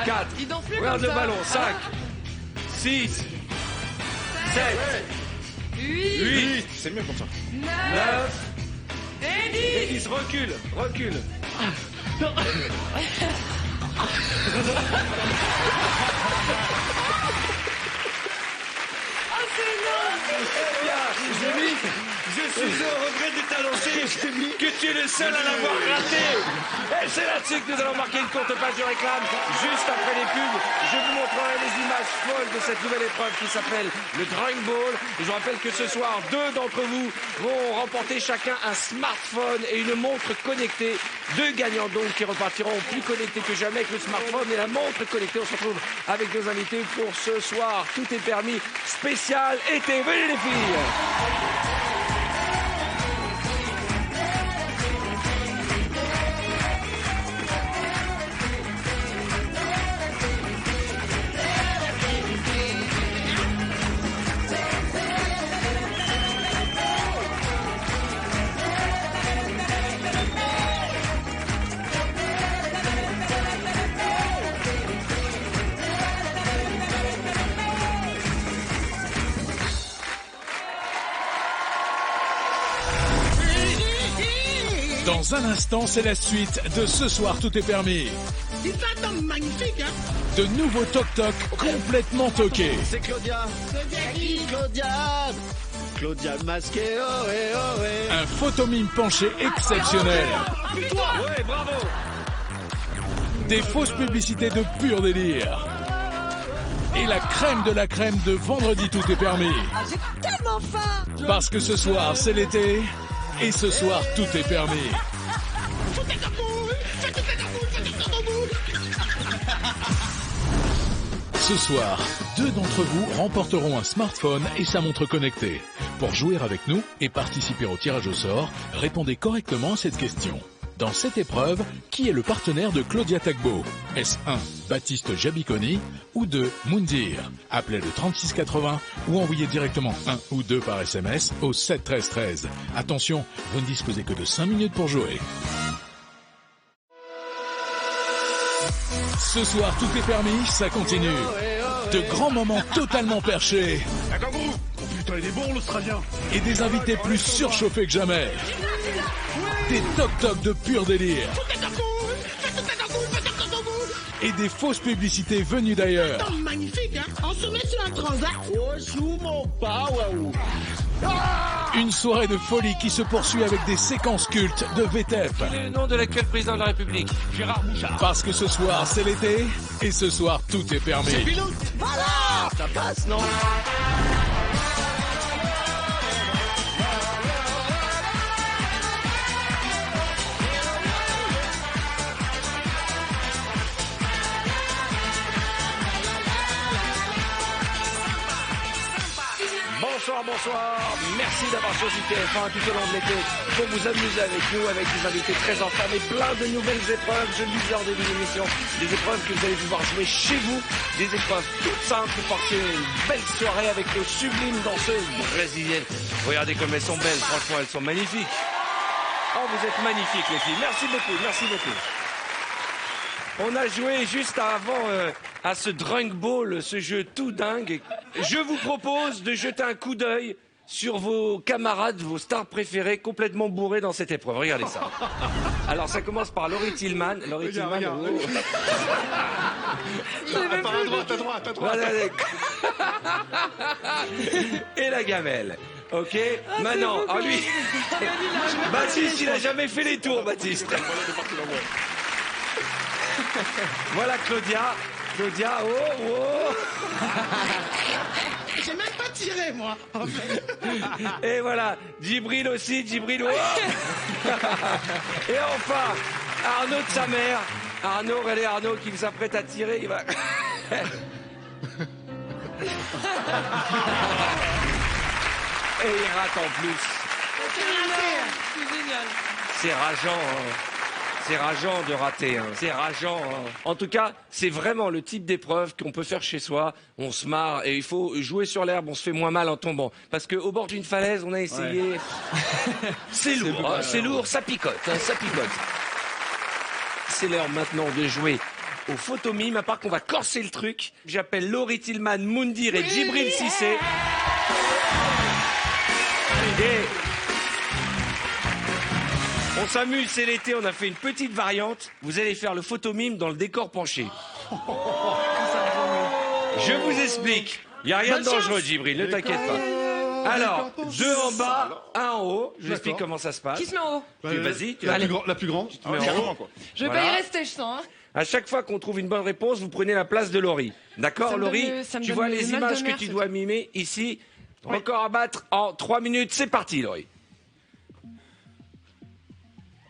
4, Il danse plus regarde comme le ça. ballon. 5, 6, 7, 8, 8, C'est mieux comme ça. 9 9, et 10. et 10. Recule, recule. Ah, c'est énorme. Eh bien, je suis au regret de t'annoncer que tu es le seul à l'avoir raté. Et c'est là-dessus que nous allons marquer une courte page de réclame. Juste après les pubs, je vous montrerai les images folles de cette nouvelle épreuve qui s'appelle le Drawing Ball. Et je rappelle que ce soir, 2 d'entre vous vont remporter chacun un smartphone et une montre connectée. 2 gagnants donc qui repartiront plus connectés que jamais avec le smartphone et la montre connectée. On se retrouve avec nos invités pour ce soir. Tout est permis spécial été. Venez les filles. Dans un instant, c'est la suite de Ce soir, tout est permis. Il s'attend magnifique, hein. De nouveaux toc-toc complètement toqués. C'est Claudia. Claudia masquée, ohé, ohé. Un photomime penché exceptionnel. Ouais, bravo. Des fausses publicités de pur délire. Et la crème de la crème de Vendredi tout est permis. J'ai tellement faim. Parce que ce soir, c'est l'été. Et ce soir, tout est permis. Ce soir, 2 d'entre vous remporteront un smartphone et sa montre connectée. Pour jouer avec nous et participer au tirage au sort, répondez correctement à cette question. Dans cette épreuve, qui est le partenaire de Claudia Tagbo? Est-ce 1, Baptiste Jabiconi ou 2, Moundir? Appelez le 3680 ou envoyez directement 1 ou 2 par SMS au 7 13 13. Attention, vous ne disposez que de 5 minutes pour jouer. Ce soir, tout est permis, ça continue. De grands moments totalement perchés Un kangourou. Oh putain, il est bon l'Australien. et des invités plus surchauffés que jamais. Des toc-toc de pur délire et des fausses publicités venues d'ailleurs. Attends, magnifique, hein. On se met sur un transat. Oh, sous mon power. Une soirée de folie qui se poursuit avec des séquences cultes de VTEP. Quel est le nom de l'actuel président de la République? Gérard Bouchard. Parce que ce soir, c'est l'été et ce soir, tout est permis. Ça passe, non? bonsoir, bonsoir. Merci d'avoir choisi TF1 tout au long de l'été pour vous amuser avec nous, avec des invités très en forme et plein de nouvelles épreuves. Je le disais en début d'émission, des épreuves que vous allez pouvoir jouer chez vous, des épreuves toutes simples pour passer une belle soirée avec nos sublimes danseuses brésiliennes. Regardez comme elles sont belles, franchement, elles sont magnifiques. Oh, vous êtes magnifiques, les filles. Merci beaucoup, merci beaucoup. On a joué juste avant à ce Drunk Ball, ce jeu tout dingue. Je vous propose de jeter un coup d'œil sur vos camarades, vos stars préférées, complètement bourrés dans cette épreuve. Regardez ça. Alors, ça commence par Laurie Tillman. Laurie Tillman. Regarde. Par à droite, à droite, à droite. Voilà, et la gamelle. Ok, maintenant, beau, lui, Baptiste, il a jamais fait les tours, Baptiste. Voilà Claudia. Claudia, oh. J'ai même pas tiré, moi. Et voilà, Djibril aussi, Djibril, oh. Et enfin, Arnaud de sa mère. Arnaud, regardez Arnaud qui s'apprête à tirer, il va... Et il rate en plus. C'est génial. C'est rageant, hein. C'est rageant de rater, hein. C'est rageant. Hein. En tout cas, c'est vraiment le type d'épreuve qu'on peut faire chez soi. On se marre et il faut jouer sur l'herbe, on se fait moins mal en tombant. Parce qu'au bord d'une falaise, on a essayé. Ouais. C'est lourd, hein, c'est lourd, ça picote, hein, ça picote. C'est l'heure maintenant de jouer au photomime, à part qu'on va corser le truc. J'appelle Laurie Tillman, Moundir et Djibril Cissé. Et on s'amuse, c'est l'été, on a fait une petite variante. Vous allez faire le photomime dans le décor penché. Je vous explique. Il n'y a rien de dangereux, Djibril, ne t'inquiète pas. Alors, 2 en bas, 1 en haut. Je vous explique comment ça se passe. Qui se met en haut? Vas-y, La plus grande. tu te mets en haut. Je vais pas y rester, je sens. Hein. À chaque fois qu'on trouve une bonne réponse, vous prenez la place de Laurie. D'accord, Laurie? Tu vois les images que tu dois mimer ici. Record à battre en 3 minutes. C'est parti, Laurie.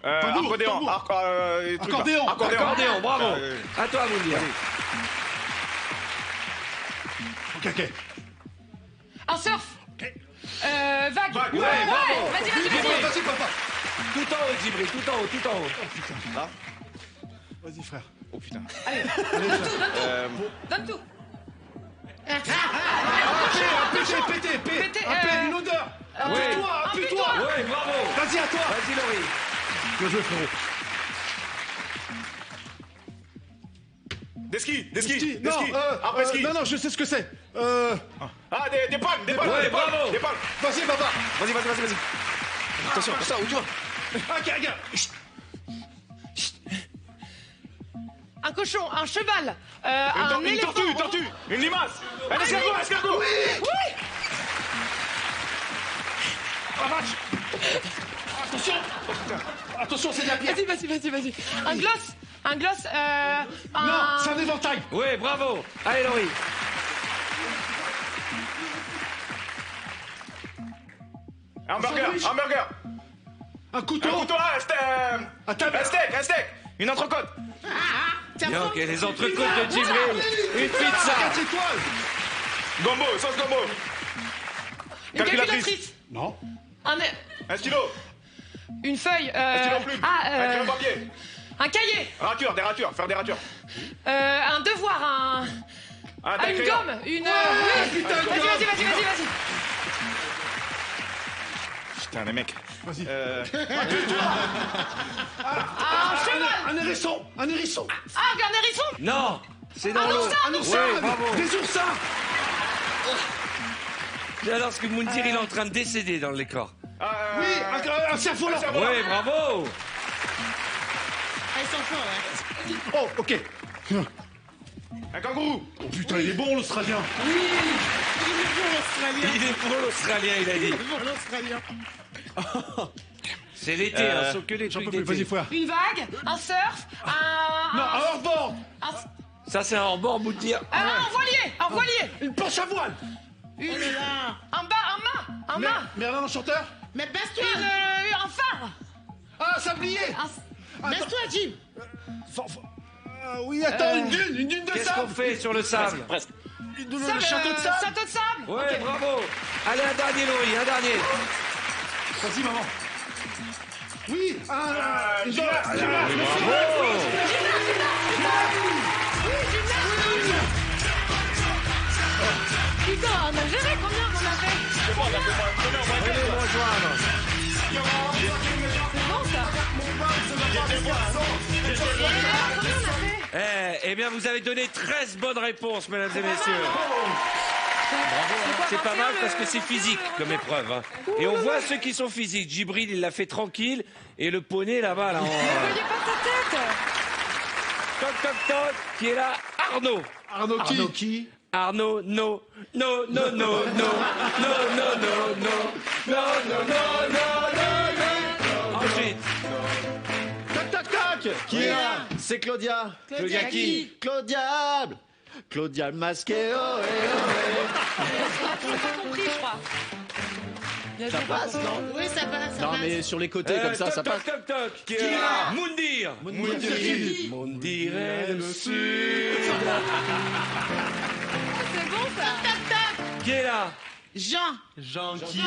Accordéon. Accordéon, bravo. À toi, Moundir. Ok. Un surf. Vague. Ouais, bravo. Vas-y. Vas-y, papa. Tout en haut, Djibril, tout en haut, tout en haut. Là. Vas-y, frère. Oh putain. Allez, donne tout. Pété, une odeur. Appuie-toi. Ouais, bravo. Vas-y, à toi. Vas-y, Laurie. Bien joué, frérot. Des skis. Non, Après ski. non, je sais ce que c'est. Ah, des palmes. Ouais, bravo. Des palmes. Vas-y, papa. Vas-y. Attention, ça, où tu vas? Ok, regarde. Un cochon, un cheval, Une éléphant. tortue. Une limace. Un escargot. Oui. Un match. Attention, c'est de la pierre. Vas-y. Un gloss. Non, c'est un éventail. Ouais, bravo. Allez, Laurie. Hamburger. Un couteau. Un steak. Une entrecôte. Bien, ok, les entrecôtes de Djibril. Une pizza. 4 étoiles. Gombo, sauce gombo. Une calculatrice. Non. Un stylo. Une feuille. Un stylo en plume. Un crayon papier. Un cahier. Des ratures. Faire des ratures. Un devoir. Une crayon. gomme. Une. putain, Vas-y. Putain, les mecs. Vas-y. Un cheval. Un hérisson. Un hérisson. Non, c'est dans l'eau. Un oursin. Ouais, bravo. Des oursins. Alors que Moundir, il est en train de décéder dans le décor. Oui, un cerf-volant. Ouais, bravo. Ils sont forts, ouais. Oh, ok. Un kangourou. Oh putain, il est bon, l'Australien. Il est pour l'Australien, il a dit. C'est l'été, hein, sauf que les J'en trucs peux plus, vas-y, d'été. frère. Une vague. Un surf. Non, un hors-bord. Ça, c'est un hors-bord, Moundir. Un voilier. Une planche à voile. Un mât. Merlin l'enchanteur. Mais baisse-toi. Un phare. Ah, sablier. Baisse-toi, Jim. Oui, attends, une dune de Qu'est-ce sable. qu'on fait sur le sable? Presque. Le château de sable. Château de sable. Ouais, Ok. bravo. Allez, un dernier, Laurie, un dernier. Vas-y, maman. Oui, Putain, on a géré combien on a fait? Venez me rejoindre. C'est bon ça. Combien on a fait? Eh bien, vous avez donné 13 bonnes réponses, mesdames et messieurs. C'est pas mal parce que c'est physique comme épreuve. Hein. Et on voit ceux qui sont physiques. Djibril, il l'a fait tranquille. Et le poney là-bas, là. Vous voyez pas sa tête? Toc, toc, toc. Qui est là? Arnaud. Arnaud qui Arnaud, no. No, no, no, no. No, no, no, no. No, no, no, no, no. Ensuite. Toc toc toc. Qui est là? C'est Claudia. Claudia qui? Claudiable. Claudia le masqué. Oh, Tout compris, je crois. Il y a Ça deux passe, fois. non? Oui, ça passe, ça Non passe. mais sur les côtés comme ça, toc, ça toc, passe. toc, toc. Qui est là? Moundir. Moundir est le sud. C'est bon ça. Tac, tac. Qui est là? Jean. Jean qui?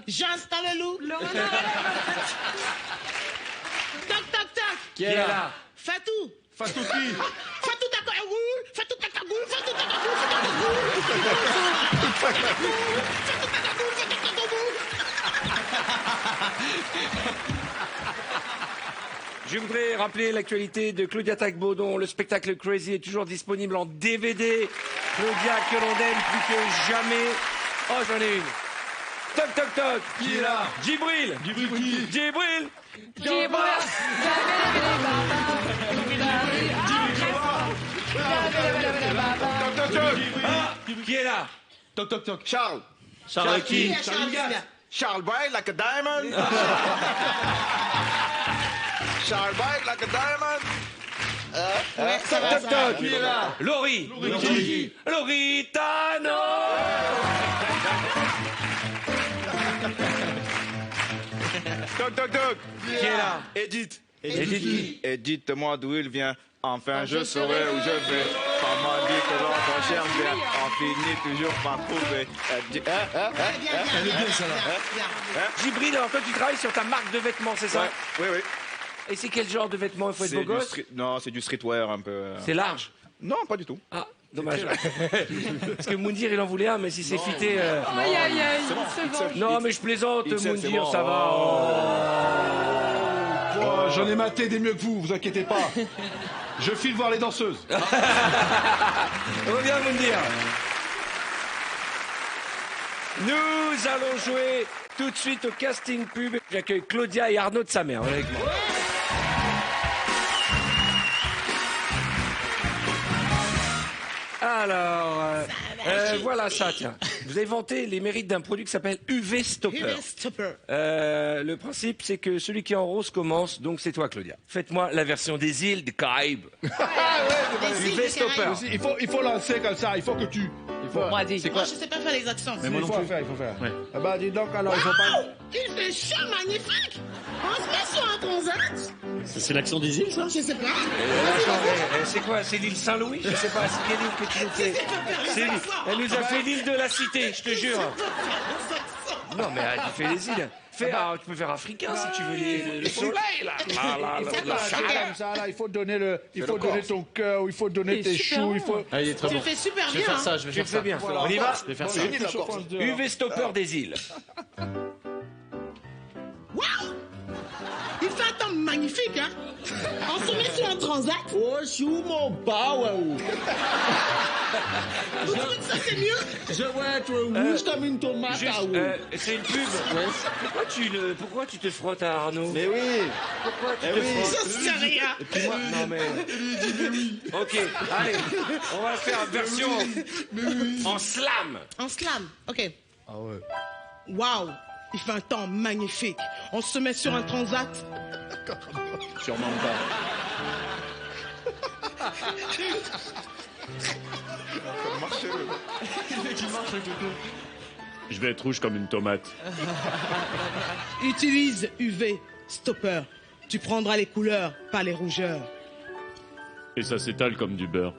Jean, c'est le loup. Tac, tac, tac. Qui est là? Fatou. Fatou qui Fatou ta cagoule. Fatou ta cagoule. Fatou ta cagoule. Fatou ta cagoule. Je voudrais rappeler l'actualité de Claudia Tagbo, dont le spectacle Crazy est toujours disponible en DVD. Claudia que l'on aime plus que jamais. Oh, j'en ai une. Toc, toc, toc. Qui est là? Djibril. Djibril qui Djibril. Qui est là? Toc toc toc. Charles. Charles qui? Charles bright like a diamond. Charles bright like a diamond. Ça va, Toc, ça toc. va. Qui est là? Laurie. Lauritano. Toc toc toc. Qui est là? Edith. Edith qui? Dites-moi d'où il vient. Enfin, je saurai où je vais. Pas m'a dit que l'on cherche bien. On finit toujours par trouver. Bien, bien, bien. Djibril, alors toi tu travailles sur ta marque de vêtements, c'est ça? Oui, oui. Et c'est quel genre de vêtements? Il faut être C'est beau du gosse? Non, c'est du streetwear un peu. C'est large? Non, pas du tout. Ah, dommage. Parce que Moundir, il en voulait un, mais si c'est fité... Aïe, aïe, aïe. C'est bon. Non, mais je plaisante, XL, c'est Moundir, bon. ça va. Oh, j'en ai maté des mieux que vous inquiétez pas. Je file voir les danseuses. Reviens, Moundir. Nous allons jouer tout de suite au casting pub. J'accueille Claudia et Arnaud de sa mère. Avec moi. Alors, voilà ça, tiens. Vous avez vanté les mérites d'un produit qui s'appelle UV Stopper. UV Stopper. Le principe, c'est que celui qui est en rose commence, donc c'est toi, Claudia. Faites-moi la version des îles des Caraïbes. UV Stopper. Il faut lancer comme ça, il faut que tu... Moi, dis. Moi, je sais pas faire les accents. Il faut faire. Ouais. Ah bah dis donc alors, il faut pas... Il fait chaud, magnifique. On se met sur un transat. C'est l'action des îles, ça? Je sais pas. C'est quoi? C'est l'île Saint-Louis? Je sais pas, c'est quelle île que tu nous fais? C'est l'île. Elle nous a fait l'île de la Cité, je te jure. Non, mais tu fais les îles. Tu peux faire africain si tu veux le soleil, là. Comme ça, là, il faut donner ton cœur, il faut donner tes choux, il faut... Ah, il est très Tu bon. le fais super Je vais bien. faire hein. ça, je vais Tu le faire fais ça. bien. On y va? Je vais faire ça. UV Stopper des îles. Waouh! Il fait un temps magnifique, hein? On se met sur un transat. Oh, je suis où mon bas, ouais. Vous trouvez que ça, c'est mieux? Je vais être rouge comme une tomate. Juste, ah, ouais. c'est une pub. Pourquoi tu te frottes à Arnaud? Mais oui. Pourquoi tu Eh te oui. frottes? Ça, c'est rien. Et puis moi, non mais... Ok, allez, on va faire version en slam. En slam. OK. Ah ouais. Waouh! Il fait un temps magnifique. On se met sur un transat. Sûrement pas. Je vais être rouge comme une tomate. Utilise UV Stopper. Tu prendras les couleurs, pas les rougeurs. Et ça s'étale comme du beurre.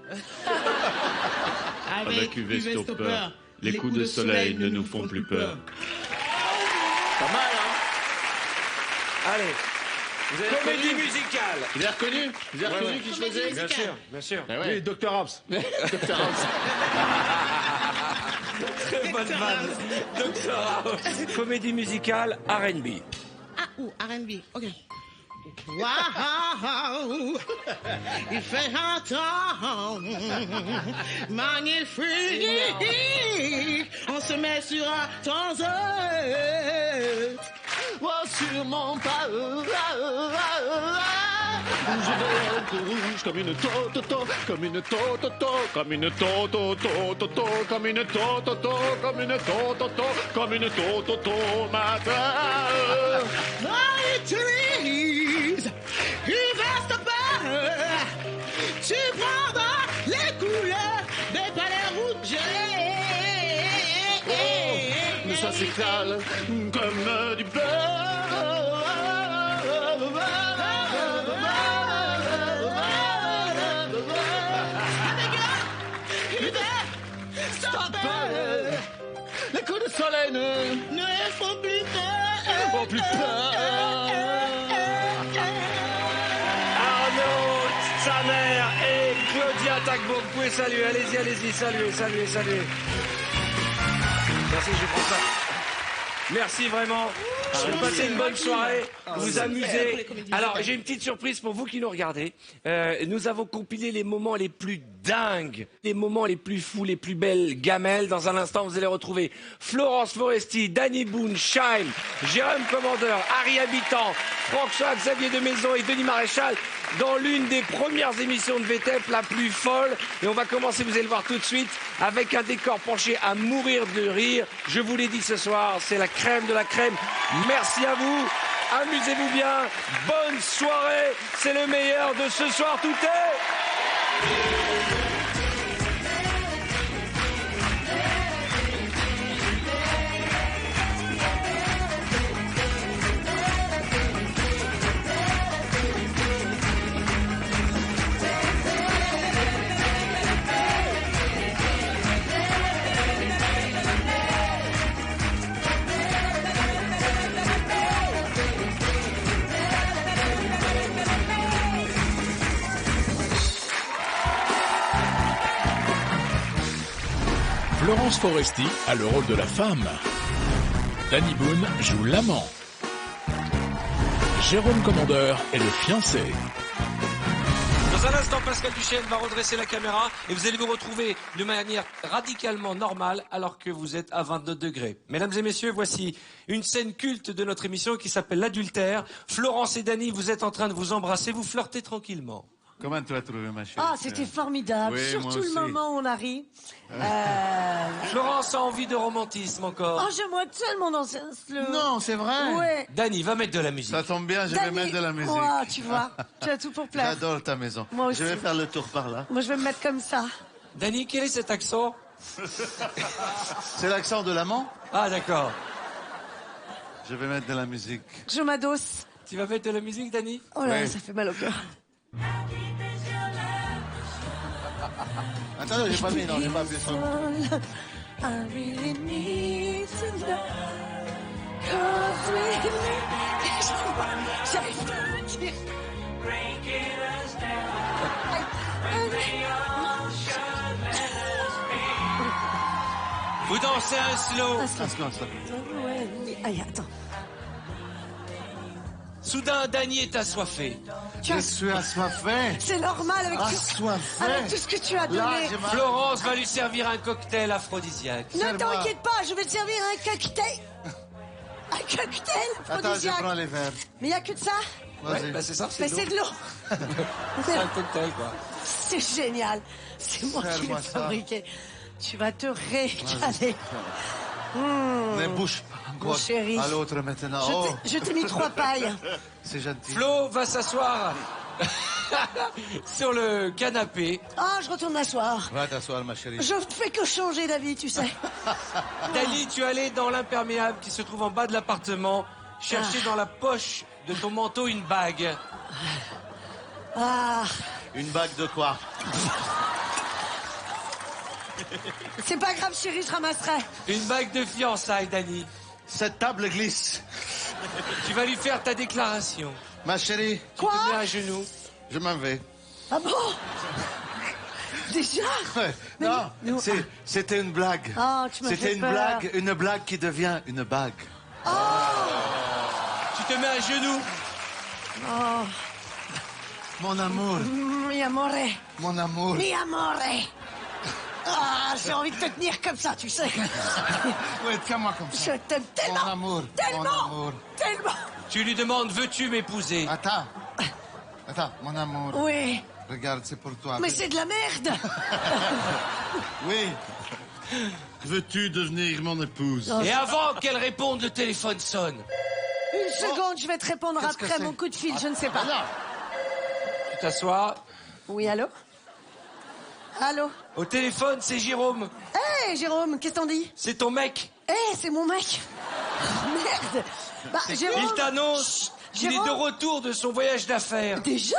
Avec UV Stopper, les coups de soleil ne nous font plus peur. Pas mal, hein? Allez. Vous avez comédie musicale. Vous avez reconnu? Vous avez reconnu qui je faisais? Bien sûr, bien sûr. Ah ouais. Oui, Dr. House. Dr. House. Très bonne vanne. Dr. House. Comédie musicale, R&B. Ah, ou R&B, ok. Waouh, il fait un temps magnifique. On se met sur un temps. Oh, sur mon pas. Je vais rouge comme une toto, comme une toto, comme une toto, toto, comme une toto, comme une toto, comme une toto, matin. My trees, il va stopper. Tu prendras les couleurs des palais rouges. Mais ça s'éclate comme du beurre. Les coups de soleil ne font plus peur. font plus peur. Arnaud, sa mère et Claudia Tagbo. Vous pouvez saluer. Allez-y, allez-y. Saluez. Merci, je prends ça. Merci vraiment. Vous passez une bonne soirée, vous amusez. Alors, j'ai une petite surprise pour vous qui nous regardez. Nous avons compilé les moments les plus dingues, les moments les plus fous, les plus belles gamelles. Dans un instant, vous allez retrouver Florence Foresti, Danny Boone, Scheim, Jérôme Commandeur, Harry Habitant, François Xavier de Maison et Denis Maréchal dans l'une des premières émissions de VTEP, la plus folle. Et on va commencer, vous allez le voir tout de suite, avec un décor penché à mourir de rire. Je vous l'ai dit ce soir, c'est la crème de la crème. Merci à vous, amusez-vous bien, bonne soirée, c'est le meilleur de ce soir, tout est... Florence Foresti a le rôle de la femme. Danny Boone joue l'amant. Jérôme Commandeur est le fiancé. Dans un instant, Pascal Duchesne va redresser la caméra et vous allez vous retrouver de manière radicalement normale alors que vous êtes à 22 degrés. Mesdames et messieurs, voici une scène culte de notre émission qui s'appelle l'adultère. Florence et Danny, vous êtes en train de vous embrasser, vous flirtez tranquillement. Comment tu l'as trouvé, ma chérie? Ah, c'était formidable, Oui, surtout le moment où on a ri. Florence a envie de romantisme encore. Oh, j'aimerais tellement danser un slow. Non, c'est vrai. Ouais. Danny, va mettre de la musique. Ça tombe bien, je vais mettre de la musique. Oh, tu vois, tu as tout pour plaire. J'adore ta maison. Moi aussi. Je vais faire le tour par là. Moi, je vais me mettre comme ça. Danny, quel est cet accent? C'est l'accent de l'amant. Ah, d'accord. Je vais mettre de la musique. Je m'adosse. Tu vas mettre de la musique, Danny? Oh là, Oui. ça fait mal au cœur. Attends, j'ai pas mis, non, j'ai pas appuyé sur le bouton. I really need to know. 'Cause we j'arrive pas à le dire. Vous dansez un slow. Ouais, allez, attends. Soudain, Danny est assoiffé. Je suis assoiffé. C'est normal avec Assoiffé. avec tout ce que tu as donné. Là, j'ai mal. Florence va lui servir un cocktail aphrodisiaque. Ne Serre-moi. t'inquiète pas, je vais te servir un cocktail. Un cocktail Attends, je aphrodisiaque. prends les verres. Mais il n'y a que de ça. Vas-y. Bah c'est ça, Mais c'est c'est de de l'eau. l'eau. C'est un cocktail, quoi. C'est génial. C'est moi qui l'ai Serre-moi ça. fabriqué. Tu vas te régaler. Ne bouge pas. Mon chéri. À l'autre maintenant. Oh, Je t'ai mis 3 pailles. c'est gentil. Flo va s'asseoir sur le canapé. Ah, je retourne m'asseoir. Va t'asseoir, ma chérie. Je fais que changer d'avis, tu sais. Danny, tu es allé dans l'imperméable qui se trouve en bas de l'appartement chercher dans la poche de ton manteau une bague. Ah, Une bague de quoi? C'est pas grave, chérie, je ramasserai. Une bague de fiançailles, Dani. Cette table glisse. Tu vas lui faire ta déclaration. Ma chérie. Tu te mets à genoux. Je m'en vais. Ah bon? Déjà? Ouais. Non, c'était une blague. Oh, tu m'as fait C'était peur. une blague qui devient une bague. Oh! Tu te mets à genoux. Oh. Mon amour. Mi amore. Mon amour. Mi amore. Ah, j'ai envie de te tenir comme ça, tu sais. Ouais, tiens-moi comme ça. Je t'aime tellement. Mon amour. Tellement. Mon amour. Tellement. Tu lui demandes, veux-tu m'épouser? Attends. Attends, mon amour. Oui. Regarde, c'est pour toi. Mais c'est de la merde. Oui. Veux-tu devenir mon épouse? Et avant qu'elle réponde, le téléphone sonne. Une seconde, je vais te répondre Qu'est-ce que après c'est? mon coup de fil, je ne sais pas. Tu t'assois. Oui, allô? Allô? Au téléphone, c'est Jérôme. Hé, Jérôme, qu'est-ce qu'on dit? C'est ton mec. Hé, c'est mon mec. Merde. Bah, Jérôme. Il t'annonce qu'il est Jérôme. de retour de son voyage d'affaires. Déjà?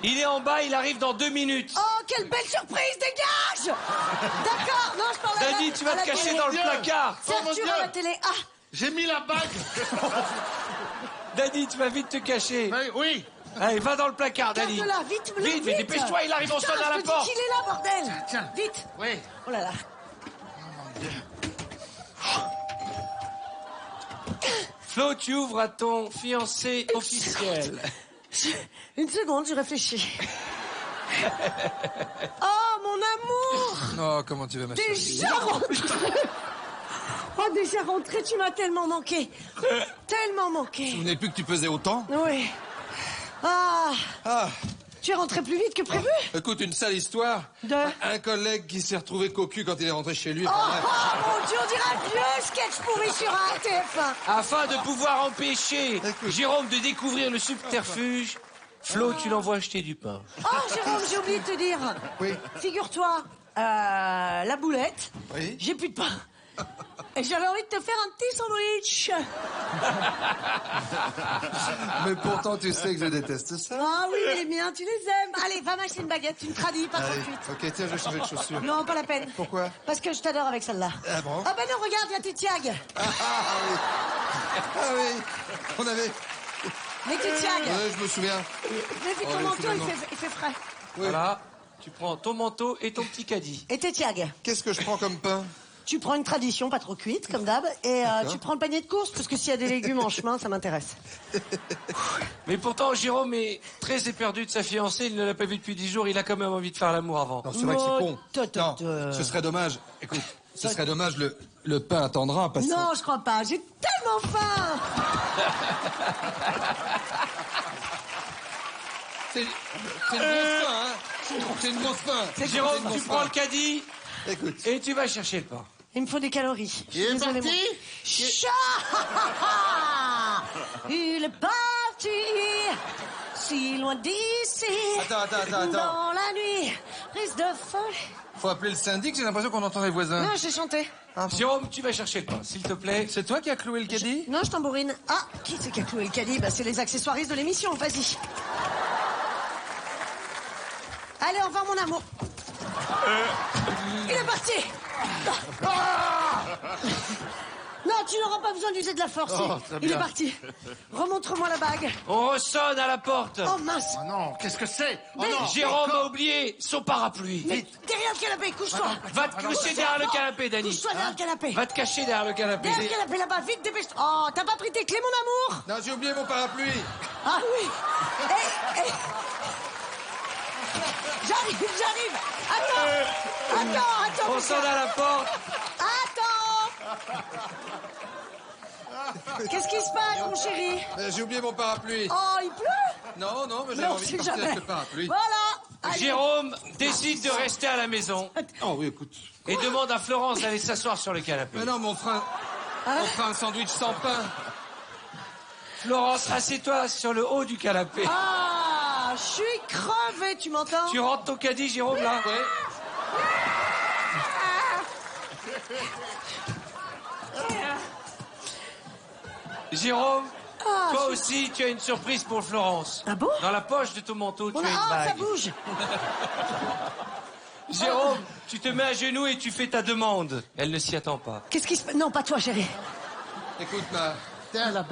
Il est en bas, il arrive dans 2 minutes. Oh, quelle belle surprise, dégage! D'accord, non, je parle à Dani, la- tu vas à te la cacher télé. dans le placard. Oh, mon Serre-tu Dieu. à la télé. Ah, J'ai mis la bague. Dani, tu vas vite te cacher. Mais oui. Allez, va dans le placard, Dani. garde-la, vite, Vite, vite, dépêche-toi, il arrive, on Putain, sonne à la je te porte. dis qu'il est là, bordel. Tiens. Vite. Oui. Oh là là. Flo, tu ouvres à ton fiancé officiel. Une seconde, je réfléchis. Oh, mon amour! Oh, comment tu vas, ma chérie? Déjà rentré! Oh, déjà rentré, tu m'as tellement manqué. Tellement manqué. Tu n'es plus que tu pesais autant? Oui. Ah, Ah, tu es rentré plus vite que prévu? écoute, une sale histoire. De? Un collègue qui s'est retrouvé cocu quand il est rentré chez lui. Oh, mon Dieu, on dirait un vieux sketch pourri sur un TF1. Afin de pouvoir empêcher Jérôme de découvrir le subterfuge, Flo, tu l'envoies acheter du pain. Oh, Jérôme, j'ai oublié de te dire. Oui. Figure-toi, la boulette, Oui. j'ai plus de pain. Et j'avais envie de te faire un petit sandwich. Mais pourtant, tu sais que je déteste ça. Ah oui, les miens, tu les aimes. Allez, va m'acheter une baguette, une tradie, pas trop cuite. Ok, tiens, je vais changer de chaussure. Non, pas la peine. Pourquoi? Parce que je t'adore avec celle-là. Ah bon? Ah ben non, regarde, la petite Tiag. Ah oui. Ah oui. On avait... Les petites Tiag. Ouais, je me souviens. Mais puis Oh, ton les manteau, finalement. il fait frais. Voilà, tu prends ton manteau et ton petit caddie. Et tes Tiag. Qu'est-ce que je prends comme pain? Tu prends une tradition, pas trop cuite, comme d'hab, et tu prends le panier de course, parce que s'il y a des légumes en chemin, ça m'intéresse. Mais pourtant, Jérôme est très éperdu de sa fiancée, il ne l'a pas vue depuis 10 jours, il a quand même envie de faire l'amour avant. Non, c'est vrai que c'est con. Non, Non, ce serait dommage. Écoute, ce serait dommage, le pain attendra, parce que... Non, je crois pas, j'ai tellement faim. C'est une grosse faim, hein. C'est une grosse faim. Jérôme, tu prends le caddie Écoute. et tu vas chercher le pain. Il me faut des calories. Il est Désolée, parti? Chat. Il est parti, si loin d'ici. Attends. Dans la nuit, prise de folie. Faut appeler le syndic, j'ai l'impression qu'on entend les voisins. Non, j'ai chanté. Jérôme, tu vas chercher le pain, s'il te plaît. C'est toi qui as cloué le caddie? Non, je tambourine. Ah, qui c'est qui a cloué le caddie? Bah, c'est les accessoiristes de l'émission, vas-y. Allez, au revoir, mon amour. Il est parti. Non, tu n'auras pas besoin d'user de la force. Oh, très Il est bien. parti. Remontre-moi la bague. On ressonne à la porte. Oh, mince. Oh non, qu'est-ce que c'est? Oh Mais- non. Jérôme a oublié son parapluie. Mais derrière le canapé, couche-toi. Va te coucher derrière le canapé, Dani. Couche-toi derrière le canapé. Va te cacher derrière le canapé. Derrière le canapé, là-bas, vite, dépêche-toi. Oh, t'as pas pris tes clés, mon amour? Non, j'ai oublié mon parapluie. Ah oui. Hé. J'arrive. Attends. On sonne à la porte. Attends. Qu'est-ce qui se passe, mon chéri? J'ai oublié mon parapluie. Oh, il pleut? Non, mais j'avais Non, envie c'est de partir jamais. avec le parapluie. Voilà. Allez. Jérôme décide de rester à la maison Oh oui, écoute. et demande à Florence d'aller s'asseoir sur le canapé. Mais non, on fera un sandwich sans pain. Florence, assieds-toi sur le haut du canapé. Ah, je suis crevée, tu m'entends? Tu rentres ton caddie, Jérôme, là? Jérôme, toi aussi, tu as une surprise pour Florence. Ah bon? Dans la poche de ton manteau, tu as une Ah, ça bague. bouge. Jérôme, tu te mets à genoux et tu fais ta demande. Elle ne s'y attend pas. Qu'est-ce qui se passe? Non, pas toi, chérie. Écoute, ma... Tiens, la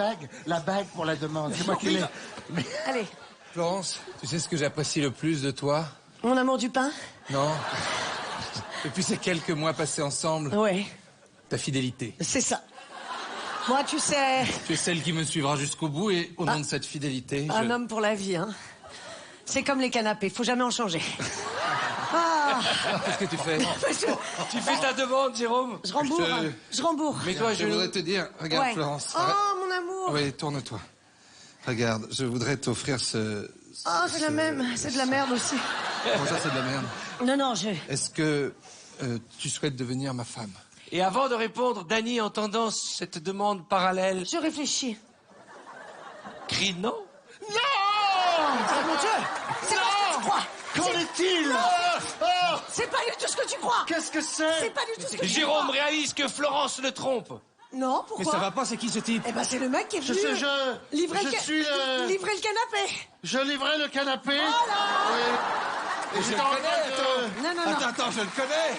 bague pour la demande. C'est moi qui l'ai. Allez, Florence, tu sais ce que j'apprécie le plus de toi? mon amour du pain? Non. Depuis ces quelques mois passés ensemble, Ouais, ta fidélité. c'est ça. Moi, tu sais, Tu es celle qui me suivra jusqu'au bout et au nom de cette fidélité, un homme pour la vie, hein. C'est comme les canapés, faut jamais en changer. Ah, Qu'est-ce que tu fais? Tu fais ta demande, Jérôme? je rembourre, je rembourre. Mais toi, Je voudrais te dire, regarde Ouais. Florence. Oh, mon amour. Oui, tourne-toi. Regarde, je voudrais t'offrir Oh, c'est la même, c'est de la merde aussi. Comment ça, c'est de la merde? Non, non, je... Est-ce que tu souhaites devenir ma femme? Et avant de répondre, Dany, entendant cette demande parallèle, Je réfléchis. crie non. Oh, mon Dieu, c'est pas ce que tu crois. Qu'en est-il? C'est pas du tout ce que tu crois. Qu'est-ce que c'est? C'est pas du tout ce que tu Jérôme crois. réalise que Florence le trompe. Non, pourquoi? pas, c'est qui ce type? Eh ben, c'est le mec qui est venu livrer livrer le canapé. Je livrais le canapé. Voilà. Oui. Et j'étais en train de... Non, non, non. Attends, je le connais!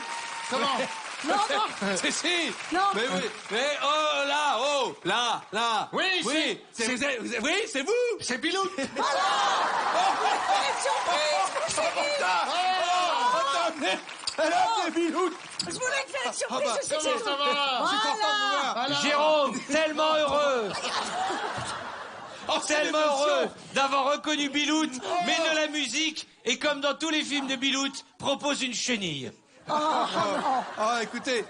Comment? Non, non. Si, si. Non. Mais oui. Mais oh, là. Oui, Oui, c'est vous. C'est Bilou. Voilà. Une surprise, mon chéri. Je voulais te faire une surprise, je sais que Comment c'est ça vous. va? Voilà. Jérôme, tellement heureux. Tellement heureux d'avoir reconnu Bilout, mais de la musique, et comme dans tous les films de Bilout, propose une chenille. Écoutez,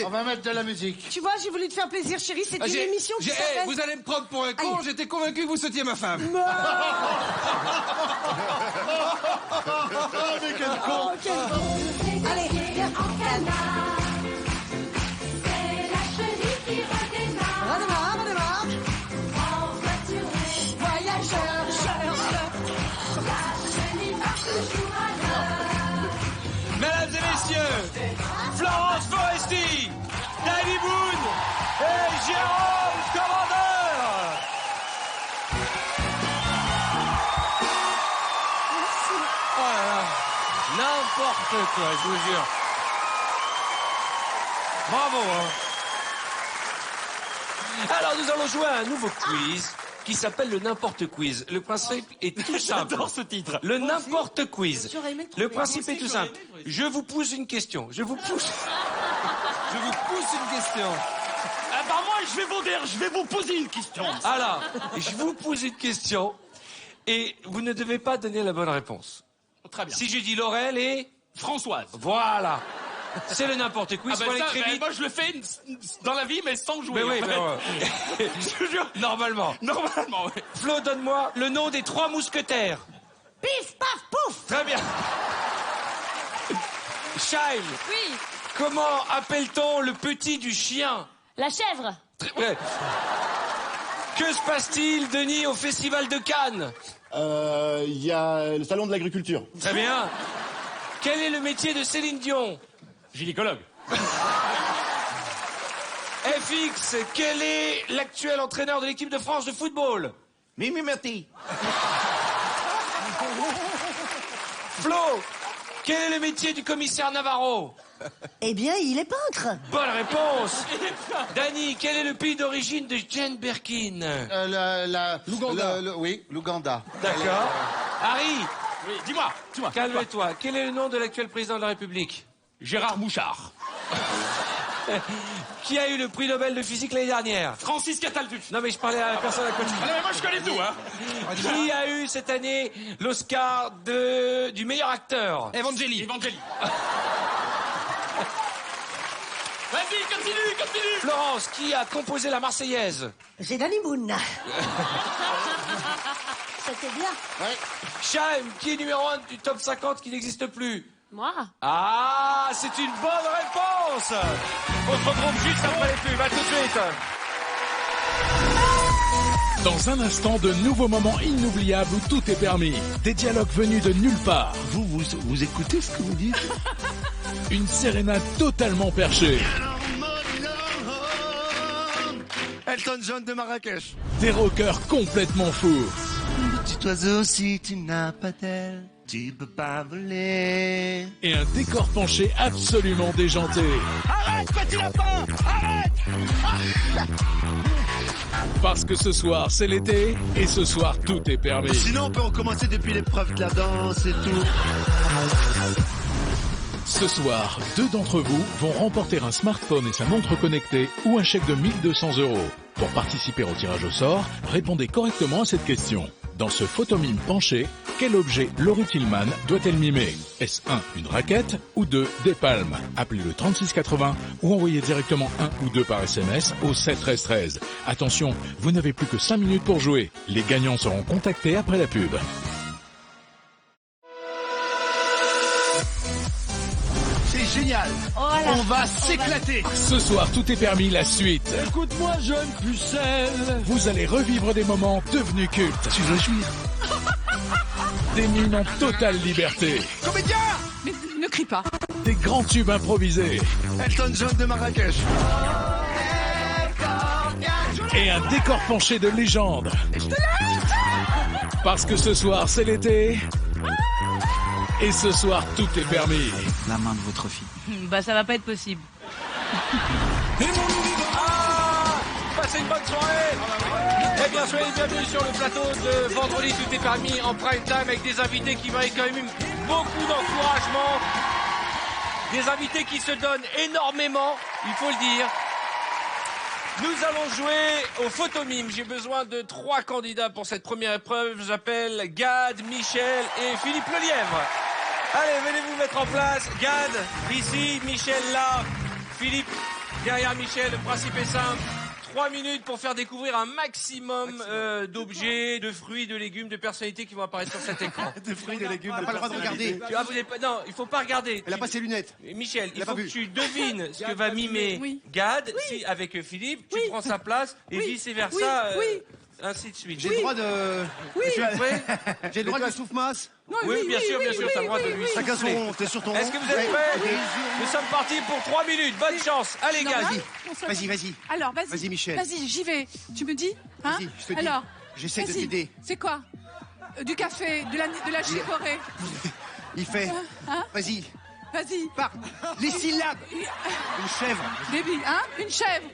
On va mettre de la musique. Tu vois, j'ai voulu te faire plaisir, chérie. C'est une émission qui s'appelle... vous allez me prendre pour un con, Aïe. j'étais convaincu que vous souhaitiez ma femme. Mais quel con. Allez, viens, calme. Redémarre. Voyageur, Mesdames et messieurs, Florence Foresti, Dany Boone et Jérôme Commandeur. Oh là là, n'importe quoi, je vous jure. Bravo, hein. Alors nous allons jouer à un nouveau quiz qui s'appelle le n'importe quiz. Le principe est tout simple. J'adore ce titre. Le n'importe quiz. J'aurais aimé le Le trouver. principe est tout simple. Je vous pose une question. Je vous pousse une question. Ah bah moi, je vais vous poser une question. Alors, je vous pose une question et vous ne devez pas donner la bonne réponse. Très bien. Si je dis Laurel et... Françoise. Voilà. C'est le n'importe quiz. Ah Faut aller ça, très vite. moi je le fais dans la vie, mais sans jouer. Mais oui, en fait. mais ouais. Je te jure. Normalement. Normalement, oui. Flo, donne-moi le nom des 3 mousquetaires. Pif, paf, pouf. Très bien. Shail, Oui, comment appelle-t-on le petit du chien? la chèvre. Très bien. Que se passe-t-il, Denis, au Festival de Cannes? Il y a le salon de l'agriculture. Très bien. Quel est le métier de Céline Dion? Gynécologue. FX, quel est l'actuel entraîneur de l'équipe de France de football? Mimi Mati. Flo, quel est le métier du commissaire Navarro? Eh bien, il est peintre. Bonne réponse. Dany, quel est le pays d'origine de Jane Birkin? L'Ouganda. Oui, l'Ouganda. D'accord. Harry, Oui, dis-moi. calme-toi. Quel est le nom de l'actuel président de la République? Gérard Mouchard. Qui a eu le prix Nobel de physique l'année dernière? Francis Cataldu. Non mais je parlais à la personne à côté. Ah non, mais moi je connais tout, hein. Qui a eu cette année l'Oscar du meilleur acteur? Evangélie. Vas-y, continue. Florence, qui a composé la Marseillaise? C'est Dany Boone. C'était bien. Chaim, qui est numéro 1 du top 50 qui n'existe plus? Moi? Ah, c'est une bonne réponse. On se retrouve juste après les pubs. À tout de suite. Dans un instant, de nouveaux moments inoubliables où tout est permis. Des dialogues venus de nulle part. Vous écoutez ce que vous dites? Une sérénade totalement perchée. Elton John de Marrakech. Des rockers complètement fous. Petit oiseau, si tu n'as pas d'aile. Tu peux pas voler. Et un décor penché absolument déjanté. Arrête, petit lapin! Arrête! Parce que ce soir, c'est l'été, et ce soir, tout est permis. Sinon, on peut recommencer depuis l'épreuve de la danse et tout. Ce soir, 2 d'entre vous vont remporter un smartphone et sa montre connectée ou un chèque de 1 200 €. Pour participer au tirage au sort, répondez correctement à cette question. Dans ce photomime penché, quel objet Laurie Tillman doit-elle mimer? Est-ce 1, une raquette ou 2, des palmes? Appelez le 3680 ou envoyez directement 1 ou 2 par SMS au 7 13 13. Attention, vous n'avez plus que 5 minutes pour jouer. Les gagnants seront contactés après la pub. C'est génial. On va s'éclater. Ce soir, tout est permis, la suite. Écoute-moi, jeune pucelle. Vous allez revivre des moments devenus cultes. Tu veux jouir? Des mimes en totale liberté. Comédien! Mais ne crie pas. Des grands tubes improvisés. Elton John de Marrakech. Et un décor penché de légende. Parce que ce soir, c'est l'été. Et ce soir, tout est permis. La main de votre fille. Bah ça va pas être possible. Passez une bonne soirée. Eh bien, soyez les bienvenus sur le plateau de Vendredi Tout est permis en prime time avec des invités qui méritent quand même beaucoup d'encouragement. Des invités qui se donnent énormément, il faut le dire. Nous allons jouer au photomime. J'ai besoin de 3 candidats pour cette première épreuve. J'appelle Gad, Michel et Philippe Lelièvre. Allez, venez vous mettre en place. Gad, ici, Michel là, Philippe derrière Michel. Le principe est simple. 3 minutes pour faire découvrir un maximum d'objets, de fruits, de légumes, de personnalités qui vont apparaître sur cet écran. De fruits, de légumes. On n'a pas le droit de regarder. Ah, vous n'avez pas... Non, il faut pas regarder. Elle a pas ses lunettes. Michel, il a faut pas que vu. tu devines ce que va mimer Gad si, avec Philippe. Tu prends sa place et vice-versa. Ainsi de suite. J'ai le droit de... Oui. J'ai le droit de souffle-masse. Oui, bien sûr, t'as le droit de lui Chacun souffler. son rond, t'es sur ton rond. Est-ce que vous êtes prêts? Nous sommes partis pour 3 minutes. Bonne chance. Allez, Gad. Vas-y. Alors, vas-y. Vas-y, Michel. Vas-y, j'y vais. Tu me dis? Hein? Vas-y, je te dis. Alors, j'essaie de vas-y. t'aider. C'est quoi? Du café, de la chicorée. Il fait... Hein? Vas-y. Vas-y. Par les syllabes. Une chèvre. Baby, hein? Une chèvre.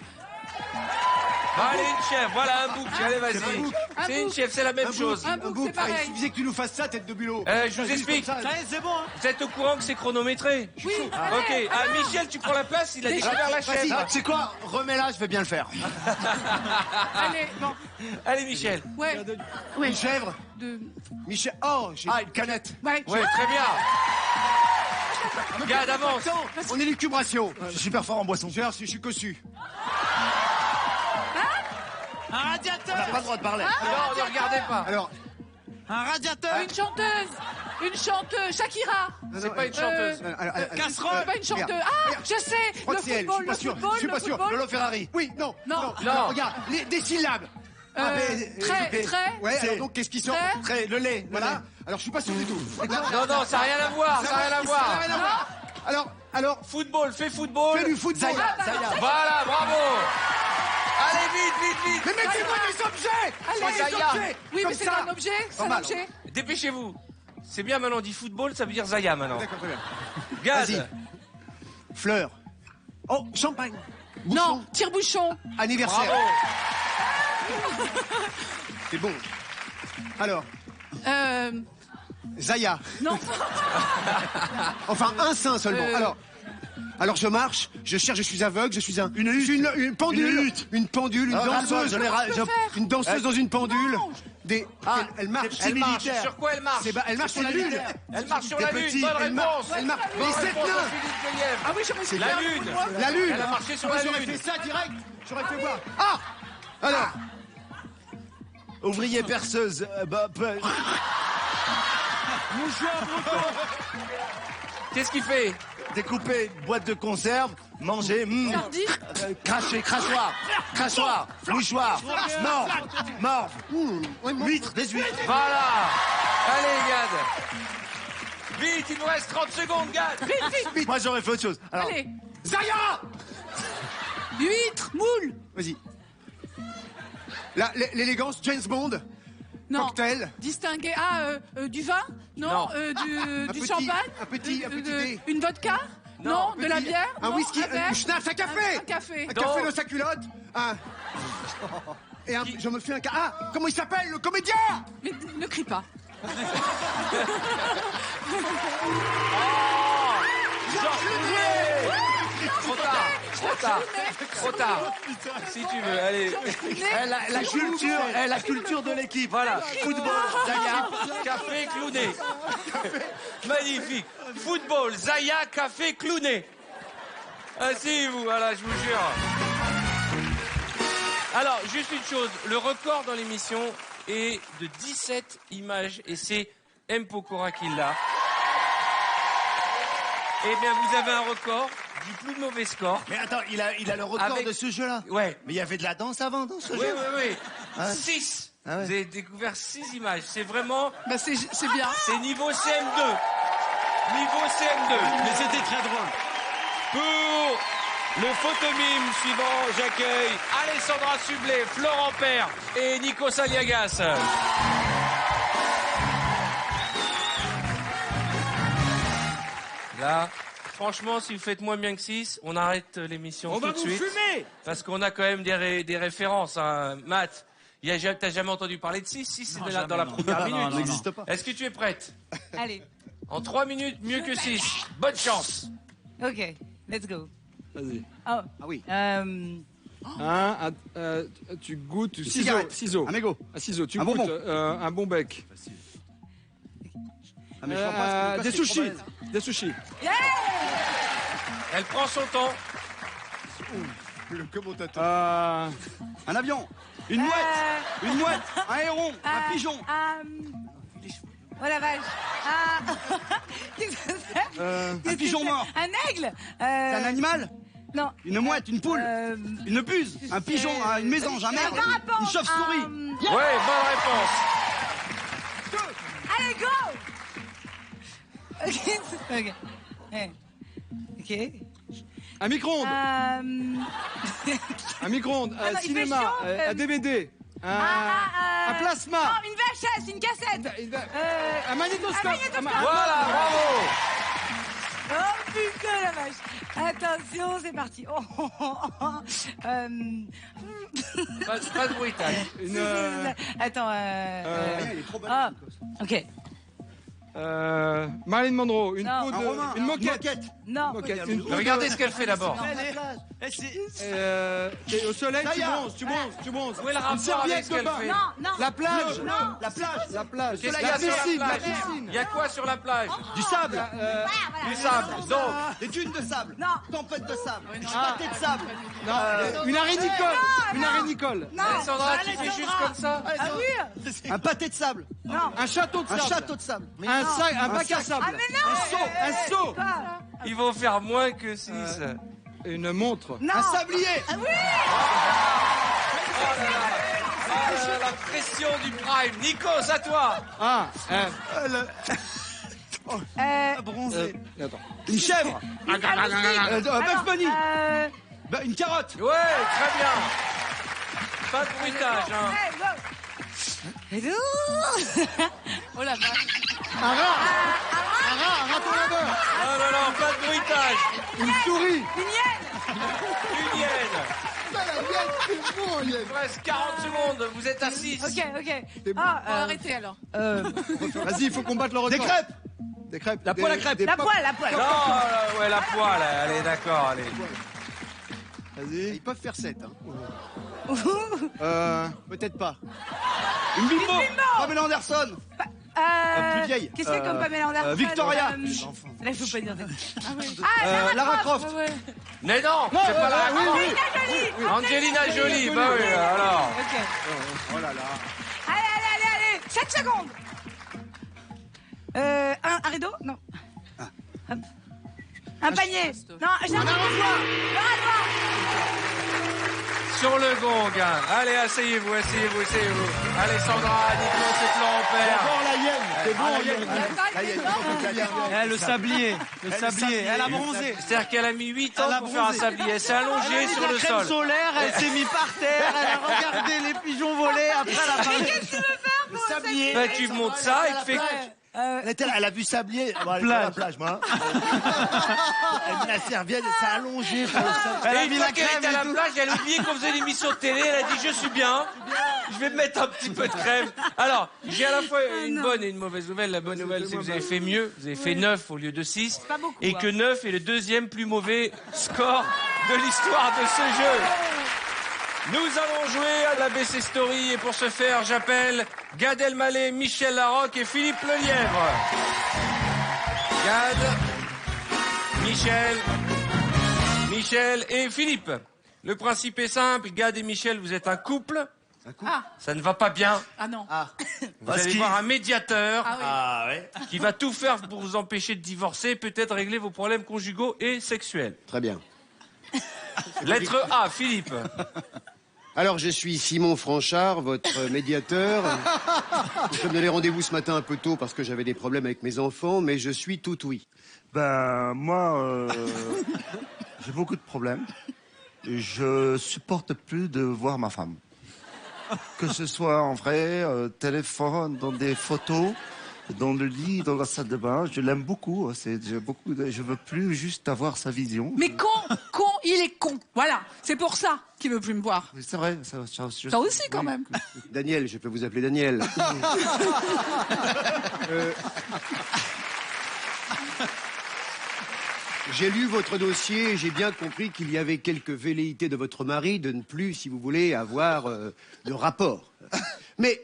Allez, une chèvre. Voilà un bouc. Allez, vas-y. Un C'est une bouc. chèvre, c'est la même chose. Un bouc, c'est pareil. Il suffisait que tu nous fasses ça, tête de bulot. Je vous explique. C'est bon, hein. Vous êtes au courant que c'est chronométré? Oui. Ok. Ah, Michel, tu prends la place. Il a découvert la Vas-y, chèvre. tu sais quoi? Remets-la, je vais bien le faire. Allez, bon. Allez, Michel. Ouais. Une chèvre. Michel. Oh, j'ai une canette. Ouais. Ouais, très bien. Gad, avance. En élucubration. Je suis super fort en boisson. Je suis cossu. Un radiateur. On n'a pas le droit de parler. Non, ne regardez pas. Alors, Un radiateur. Une chanteuse. Une chanteuse. Shakira. C'est pas une chanteuse. Casserole. C'est pas une chanteuse. regarde, Ah, regarde. je sais. je crois Le que c'est elle. football, Je le suis football, pas sûr. le football. Lolo Ferrari. Oui, non. Non. Regarde, des syllabes. Très. Ouais, alors donc qu'est-ce qui sort? Très. Le lait. Voilà. Alors je suis pas sûr du tout. Non, ça n'a rien à voir. Ça n'a rien à voir. Alors, Football, fais football. fais du foot. Voilà, bravo. Allez, vite. Mais mettez-moi des objets. Allez, Zaya. Des objets. Oui, Comme mais c'est ça. un objet. C'est Pas un mal. objet. Dépêchez-vous. C'est bien maintenant, on dit football, ça veut dire Zaya maintenant. D'accord, très bien. Gad. Vas-y. Fleurs. Oh, champagne. Non, tire-bouchon. Anniversaire. Bravo. C'est bon. Alors, Zaya. Non. Enfin, un sein seulement. Alors je marche, je cherche, je suis aveugle, je suis une pendule, une danseuse, une danseuse dans une pendule. Elle marche, Sur quoi elle marche? Elle marche sur la lune. Elle marche sur la lune, petits, bonne réponse. Elle marche. Bonne Les sept réponse de nains. Philippe Lelièvre. Ah oui, j'aurais C'est su La faire. lune. La lune. Elle a marché sur la J'aurais lune. fait ça direct. J'aurais fait voir. Ah. Alors. Ouvrier perceuse. Qu'est-ce qu'il fait? Découper boîte de conserve, manger, cracher, crachoir, mouchoir, mort, huître, des huîtres. Voilà. Allez, Gad. Vite, il nous reste 30 secondes, Gad. Vite. Moi j'aurais fait autre chose. Alors, Allez. Zaya. Huître, moule. Vas-y. L'élégance, James Bond. Non. Cocktail. Distinguer. Du vin? Non. Du champagne? Un petit dé. Une vodka? Non. De la bière? Un Non, whisky, verre? un schnapps, un café. Un café. Un café dans sa culotte. Et je me fais un... Ah, comment il s'appelle, le comédien? Mais ne crie pas. Trop tard. Si tu veux, allez. La culture de l'équipe. Voilà. Football, Zaya, café, clowné. Magnifique. Football, Zaya, café, clowné. Asseyez-vous, voilà, je vous jure. Alors, juste une chose. Le record dans l'émission est de 17 images et c'est M. Pokora qui l'a. Eh bien, vous avez un record du plus mauvais score. Mais attends, il a le record de ce jeu-là. Ouais. Mais il y avait de la danse avant dans ce jeu. Oui. Ah ouais. 6. Ah ouais. Vous avez découvert 6 images. C'est vraiment... C'est bien. C'est niveau CM2. Niveau CM2. Mais c'était très drôle. Pour le photomime suivant, j'accueille Alessandra Sublet, Florent Père et Nico Saliagas. Là, franchement, si vous faites moins bien que 6, on arrête l'émission tout de suite. On va vous fumer. Parce qu'on a quand même des références. Hein. Matt, t'as jamais entendu parler de 6? 6, c'est dans la première minute. Ça n'existe pas. Est-ce que tu es prête? Allez. En 3 minutes, mieux que 6. Bonne chance. Ok, let's go. Vas-y. Oh. Ah oui. Tu goûtes ciseaux. Un mégot. Un ciseau. Tu Un goûtes bonbon. un bon bec. Ah, mais je crois pas, Des sushis. Des sushis. Yeah. Elle prend son temps. Le commentateur. Un avion. Une mouette. Un héron. Un pigeon. Oh la vache. Un pigeon mort. Un aigle. C'est un animal? Non. Une mouette, une poule, une buse, un pigeon, une mésange, un merle, une chauve-souris. Ouais, bonne réponse. Allez, go. Ok. Un micro-ondes. Un micro-ondes, un cinéma, un DVD, un plasma. Non, une VHS, une cassette. Un magnétoscope. Voilà, bravo. Oh putain la vache. Attention, c'est parti. Pas de bruitage. Attends. il est trop bon. Ok. Marilyn Monroe, une moquette. Non. Regardez ce qu'elle fait d'abord. Au soleil, tu bronzes. Où est le rapport Une serviette avec ce de qu'elle bain. fait? Non. La plage. Non. La plage. Qu'est-ce La qu'il y a sur piscine. la La plage? piscine. Il y a quoi sur la plage? Du sable. Du sable. Donc, Des dunes de sable. Non. Tempête de sable. Pâté de sable. Une arénicole. Une arénicole. Non. Alessandra, tu fais juste comme ça? Ah oui. Un pâté de sable. Non. Un château de sable. Un château de sable. Un bac à sable. Ah mais non. Un seau. Ils vont faire moins que 6. Une montre. Non. Un sablier. Ah oui. La pression du prime. Nikos, à toi. Bronzé. Attends. Une chèvre. Bugs Bunny. Une carotte. Ouais, très bien. Pas de bruitage, hein. Oh la vache. Un raton laveur. Non, pas de bruitage. Une souris. Une hyène. Une hyène. Il reste 40 secondes, vous êtes à 6. Ok. Arrêtez alors. Vas-y, il faut combattre le record. Des crêpes. La poêle à crêpes. La poêle. Non, ouais, la poêle, allez, d'accord, allez. Vas-y. Ils peuvent faire 7. Peut-être pas. Une bimbo. Pamela Anderson. Plus vieille. Qu'est-ce que comme Pamela Anderson? Victoria. Là, il faut pas dire. Lara Croft. Mais non, c'est pas la... Oui. Angelina Jolie, bah oui, alors. Ok. Oh là là. Allez. 7 secondes. Un rideau? Non. Hop. Un panier? Non, j'ai un arrosoir. Sur le gong, hein. Allez, asseyez-vous. Alessandra, Nico, c'est Florent Père. C'est bon, la hyène. Le sablier. Elle a bronzé. C'est-à-dire qu'elle a mis 8 ans pour faire un sablier. Elle s'est allongée sur le sol. solaire, elle s'est mise par terre, elle a regardé les pigeons voler, après elle a parlé. Qu'est-ce que tu veux faire? Sablier. Bah, tu montes ça et tu fais... Elle a vu Sablier. Bon, elle est sur la plage, moi. Elle a mis la serviette, elle s'est allongée pour le sable. Et une fois qu'elle était à la plage, elle a oublié qu'on faisait une émission de télé. Elle a dit, je suis bien, je vais me mettre un petit peu de crème. Alors, j'ai à la fois une bonne et une mauvaise nouvelle. La bonne nouvelle, c'est que vous avez fait mieux. Vous avez fait 9 au lieu de 6. Et que 9 est le deuxième plus mauvais score de l'histoire de ce jeu. Nous allons jouer à la BC Story et pour ce faire, j'appelle Gad Elmaleh, Michel Larocque et Philippe Lelièvre. Gad, Michel et Philippe. Le principe est simple, Gad et Michel, vous êtes un couple. Ça ne va pas bien. Ah non. Vous allez voir un médiateur ouais. qui va tout faire pour vous empêcher de divorcer, peut-être régler vos problèmes conjugaux et sexuels. Très bien. Lettre A, Philippe. Alors, je suis Simon Franchard, votre médiateur. Nous sommes donné rendez-vous ce matin un peu tôt parce que j'avais des problèmes avec mes enfants, mais je suis tout oui. Ben, moi, j'ai beaucoup de problèmes. Je supporte plus de voir ma femme. Que ce soit en vrai, téléphone, dans des photos, dans le lit, dans la salle de bain. Je l'aime beaucoup. Je veux plus juste avoir sa vision. Mais con, il est con. Voilà, c'est pour ça qu'il veut plus me voir. Oui, c'est vrai. Ça aussi, quand même. Daniel, je peux vous appeler Daniel. J'ai lu votre dossier et j'ai bien compris qu'il y avait quelques velléités de votre mari de ne plus, si vous voulez, avoir de rapport. Mais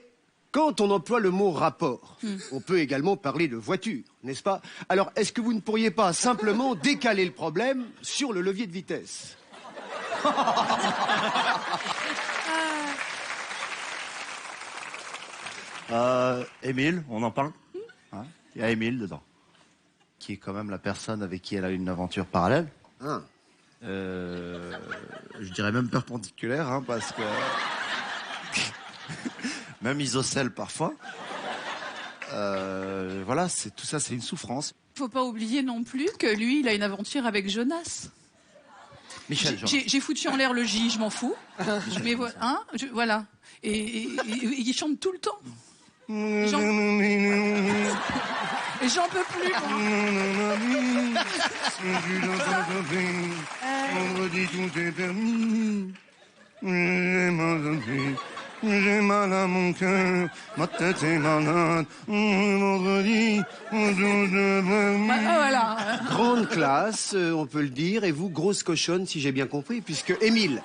quand on emploie le mot rapport, on peut également parler de voiture, n'est-ce pas? Alors, est-ce que vous ne pourriez pas simplement décaler le problème sur le levier de vitesse? Émile, on en parle hein? Il y a Émile dedans, qui est quand même la personne avec qui elle a eu une aventure parallèle. Je dirais même perpendiculaire, hein, parce que... même isocèle parfois. Voilà, tout ça, c'est une souffrance. Faut pas oublier non plus que lui, il a une aventure avec Jonas. Michel Jonas. J'ai foutu en l'air le J, je m'en fous. Mais voilà. Et il chante tout le temps. Et j'en peux plus, moi. Vendredi, tout est permis. J'ai mal à mon cœur, ma tête est malade. Vendredi, voilà. Grande classe, on peut le dire, et vous, grosse cochonne, si j'ai bien compris, puisque Émile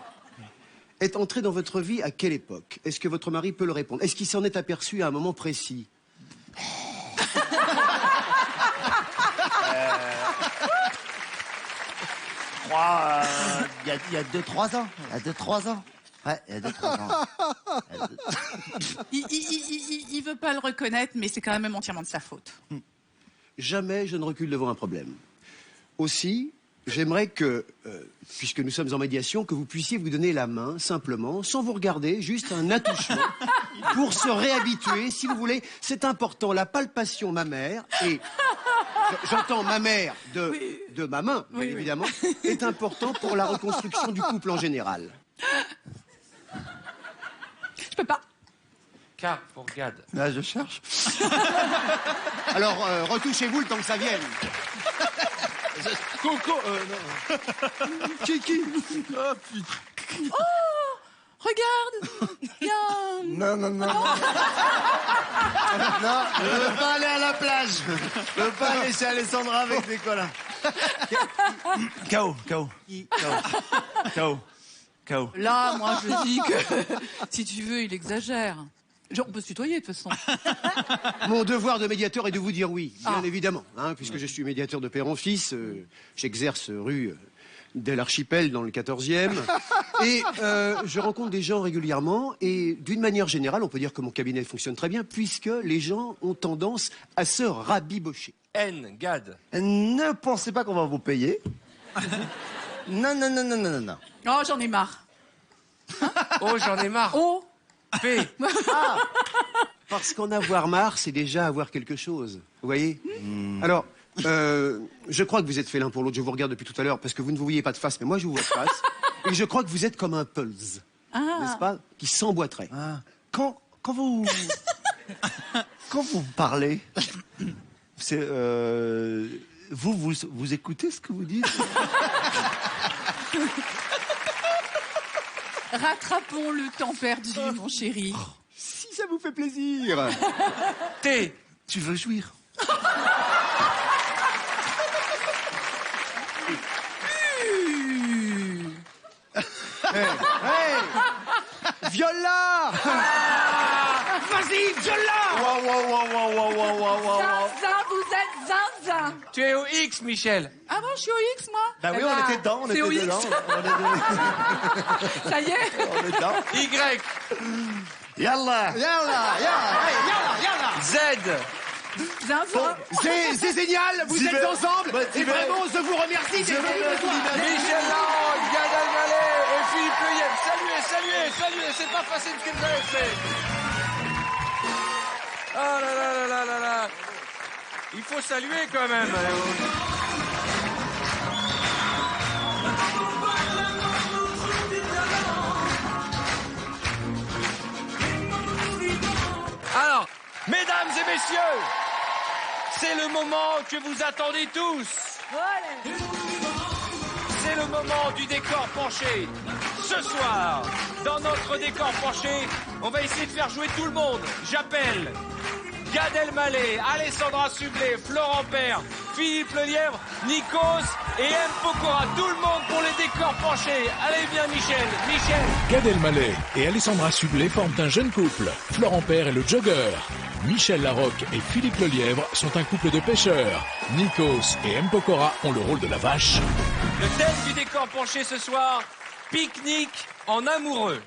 est entré dans votre vie à quelle époque? Est-ce que votre mari peut le répondre? Est-ce qu'il s'en est aperçu à un moment précis? Il y a 2-3 ans. Il y a 2-3 ans. Ouais, il y a 2-3 ans. Il veut pas le reconnaître, mais c'est quand même entièrement de sa faute. Jamais je ne recule devant un problème. Aussi, j'aimerais que, puisque nous sommes en médiation, que vous puissiez vous donner la main, simplement, sans vous regarder, juste un attouchement, pour se réhabituer, si vous voulez. C'est important, la palpation mammaire, et j'entends mammaire de ma main, bien évidemment, est important pour la reconstruction du couple en général. Je peux pas. K pour Gad. Là, je cherche. Alors, retouchez-vous le temps que ça vienne. Coco, non. Kiki. Oh, putain. Oh, regarde. Il y a un... Non. Non, je veux pas aller à la plage. Je veux pas aller chez Alessandra avec Nicolas. KO. Là, moi, je dis que, si tu veux, il exagère. On peut se tutoyer, de toute façon. Mon devoir de médiateur est de vous dire oui, bien évidemment. Hein, puisque je suis médiateur de père en fils, j'exerce rue de l'Archipel dans le 14e. Et je rencontre des gens régulièrement. Et d'une manière générale, on peut dire que mon cabinet fonctionne très bien, puisque les gens ont tendance à se rabibocher. N, Gad. Ne pensez pas qu'on va vous payer. Non. Oh, j'en ai marre. Oh, j'en ai marre. Oh. P. Parce qu'en avoir marre, c'est déjà avoir quelque chose. Vous voyez? Alors, je crois que vous êtes fait l'un pour l'autre. Je vous regarde depuis tout à l'heure parce que vous ne vous voyez pas de face, mais moi, je vous vois de face. Et je crois que vous êtes comme un pulse. N'est-ce pas? Qui s'emboîterait. Quand vous Quand vous parlez, c'est vous écoutez ce que vous dites? Rattrapons le temps perdu, mon chéri. Si ça vous fait plaisir. Tu veux jouir? Hey, viole-la. Vas-y, viole-la. Zinzin, vous êtes zinzin. Tu es au X, Michel. Ah bon, je suis au X, moi? Bah oui, Eh on ben, était dedans, on c'est était au X. dedans. Ça y est. On est dedans. Y. Yallah. Yalla. Z. Zinzin. C'est génial, vous J'y êtes vais. ensemble. Bah, j'y Et vais. vraiment, je vous remercie. Je vais mettre l'image. Michel Larocque, Gad Elmaleh et Philippe Leyeb. Saluez, c'est pas facile ce que vous avez fait. Oh là. Il faut saluer quand même. Alors, mesdames et messieurs, c'est le moment que vous attendez tous. C'est le moment du décor penché. Ce soir, dans notre décor penché, on va essayer de faire jouer tout le monde. J'appelle Gad Elmaleh, Alessandra Sublet, Florent Père, Philippe Lelièvre, Nikos et M. Pokora. Tout le monde pour les décors penchés. Allez, viens Michel. Gad Elmaleh et Alessandra Sublet forment un jeune couple. Florent Père est le jogger. Michel Larocque et Philippe Lelièvre sont un couple de pêcheurs. Nikos et M. Pokora ont le rôle de la vache. Le thème du décor penché ce soir, pique-nique en amoureux.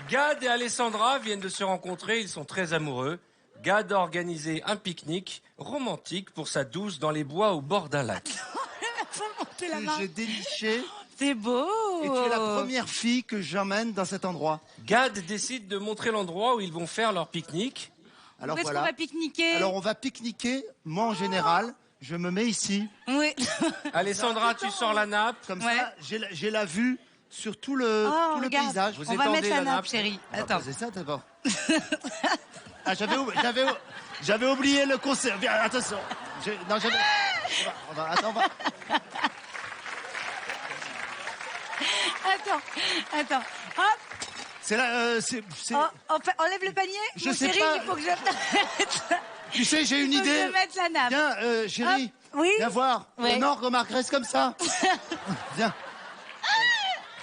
Gad et Alessandra viennent de se rencontrer, ils sont très amoureux. Gad a organisé un pique-nique romantique pour sa douce dans les bois au bord d'un lac. Faut monter la main. J'ai déniché. C'est beau. Et tu es la première fille que j'emmène dans cet endroit. Gad décide de montrer l'endroit où ils vont faire leur pique-nique. Alors Où est-ce voilà. qu'on va pique-niquer? Alors on va pique-niquer. Moi en général, je me mets ici. Oui. Alessandra, tu sors la nappe. Comme Ouais. ça, j'ai la vue sur tout le regarde. paysage. Vous On va étendez mettre la la nappe, nappe. chérie. Attends, Attends. c'est ça d'abord. Ah, j'avais oublié le concert. Viens, attention. Non, j'avais. Attends. Attends. Hop. C'est là. Enlève le panier. Je Mon sais chéri, pas. il faut que je... Tu sais, j'ai une Il faut que idée. je mette la nappe. Viens, chérie. Hop. Oui. Viens voir. Ouais. Non, remarque, reste comme ça. Viens.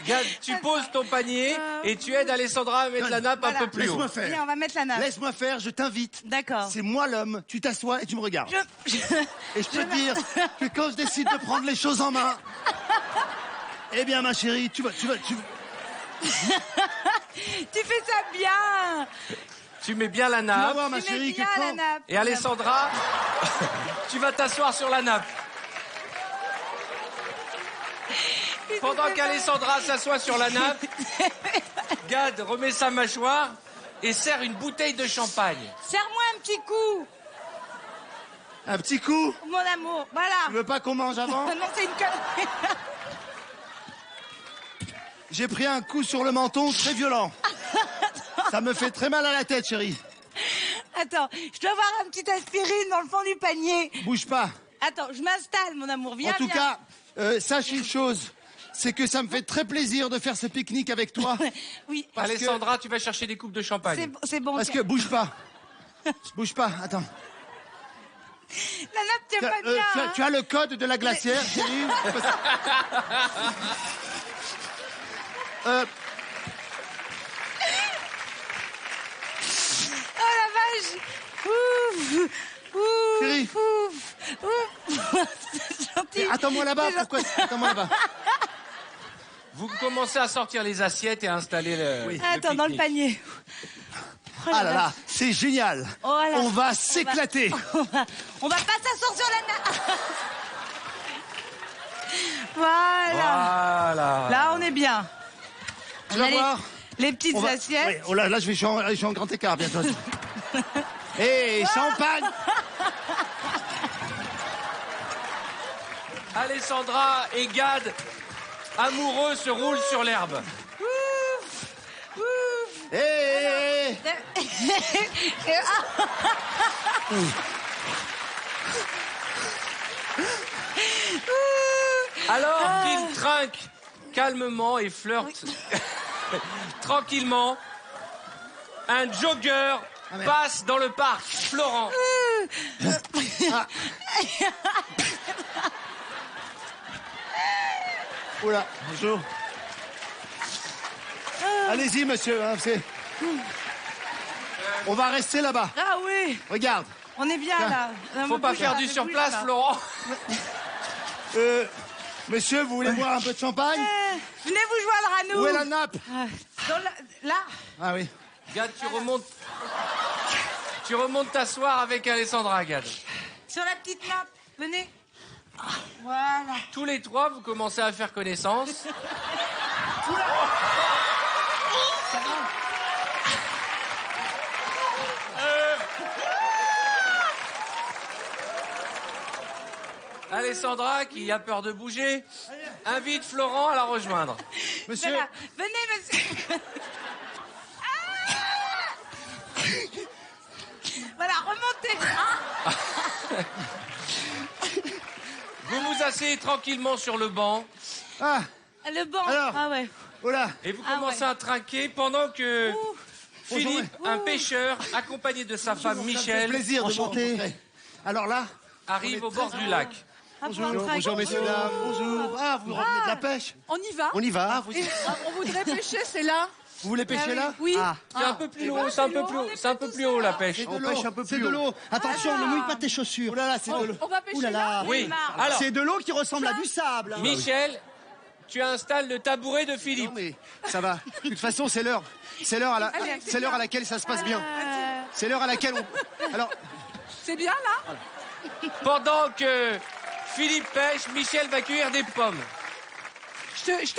Gad, tu poses ton panier et tu aides Alessandra à mettre la nappe Voilà. un peu plus haut. Laisse-moi faire. Viens, on va mettre la nappe. Laisse-moi faire, je t'invite. D'accord. C'est moi l'homme. Tu t'assois et tu me regardes. Je- Et je peux te dire que quand je décide de prendre les choses en main, eh bien, ma chérie, tu vas. Tu fais ça bien. Tu mets bien la Tu vas nappe. voir, ma Tu mets chérie, bien que la quand... nappe. Et Alessandra, tu vas t'asseoir sur la nappe. Pendant qu'Alessandra s'assoit sur la nappe, Gad remet sa mâchoire et sert une bouteille de champagne. Serre-moi un petit coup, Un petit coup. mon amour. Voilà. Tu veux pas qu'on mange avant? Non, c'est une connerie. J'ai pris un coup sur le menton très violent. Ça me fait très mal à la tête, chérie. Attends, je dois avoir un petit aspirine dans le fond du panier. Bouge pas. Attends, je m'installe, mon amour. Viens, En tout viens. cas, sache une chose. C'est que ça me fait très plaisir de faire ce pique-nique avec toi. Oui. Alessandra, tu vas chercher des coupes de champagne. C'est bon. Parce que bouge pas. Bouge pas, attends. La nappe tient pas bien. hein. Tu as le code de la glacière, chérie. Oh la vache. Ouf. Ouf. Chérie. Ouf. Ouf. C'est gentil. Attends-moi là-bas, pourquoi? Attends-moi là-bas. Vous commencez à sortir les assiettes et à installer le Attends, dans le pique-nique. panier. Oh Ah là vache. là, c'est génial. Oh là. On va s'éclater. On va pas s'asseoir sur la nappe. Voilà. Voilà. Là, on est bien. Tu On vas a voir. les petites On va- assiettes. Oui, oh là, je suis en grand écart bientôt. Hé, champagne. Alessandra et Gad, amoureux, se roulent sur l'herbe. Ouf. Ouf. Hé. Alors qu'il trinque calmement et flirte tranquillement, un jogger passe dans le parc. Florent. Oula, bonjour. Allez-y, monsieur. Hein, on va rester là-bas. Ah oui. Regarde. On est bien là. Faut pas faire du surplace, Florent. Monsieur, vous voulez boire un peu de champagne? Venez vous joindre à nous. Où est la nappe? Là. Ah oui. Gad, tu remontes t'asseoir avec Alessandra, Gad. Sur la petite nappe. Venez. Voilà. Tous les trois, vous commencez à faire connaissance. Alessandra, qui a peur de bouger, invite Florent à la rejoindre. Monsieur. Voilà. Venez, monsieur. Voilà, remontez. Vous vous asseyez tranquillement sur le banc. Ah. Le banc. Alors. Ah ouais. Oula. Et vous commencez à trinquer pendant que Philippe, un pêcheur, accompagné de sa femme Michel, Plaisir de monter. Alors là, arrive au bord du lac. bonjour messieurs, dames. Bonjour. Ah, vous revenez de la pêche? On y va. On y va. On voudrait pêcher, c'est là. Vous voulez pêcher là? Oui. C'est un peu plus haut, c'est un peu plus haut la pêche. On pêche un peu plus haut. C'est de l'eau. Attention, ne mouille pas tes chaussures. Oh là là, c'est de l'eau. On va pêcher Ouh là là. là. Oui, alors, C'est de l'eau qui ressemble à du sable. Michel, tu installes le tabouret de Philippe. Non mais ça va. De toute façon, c'est l'heure. C'est l'heure à laquelle ça se passe bien. C'est l'heure à laquelle on. Alors. C'est bien là. Pendant que Philippe pêche, Michel va cueillir des pommes. Je te laisse.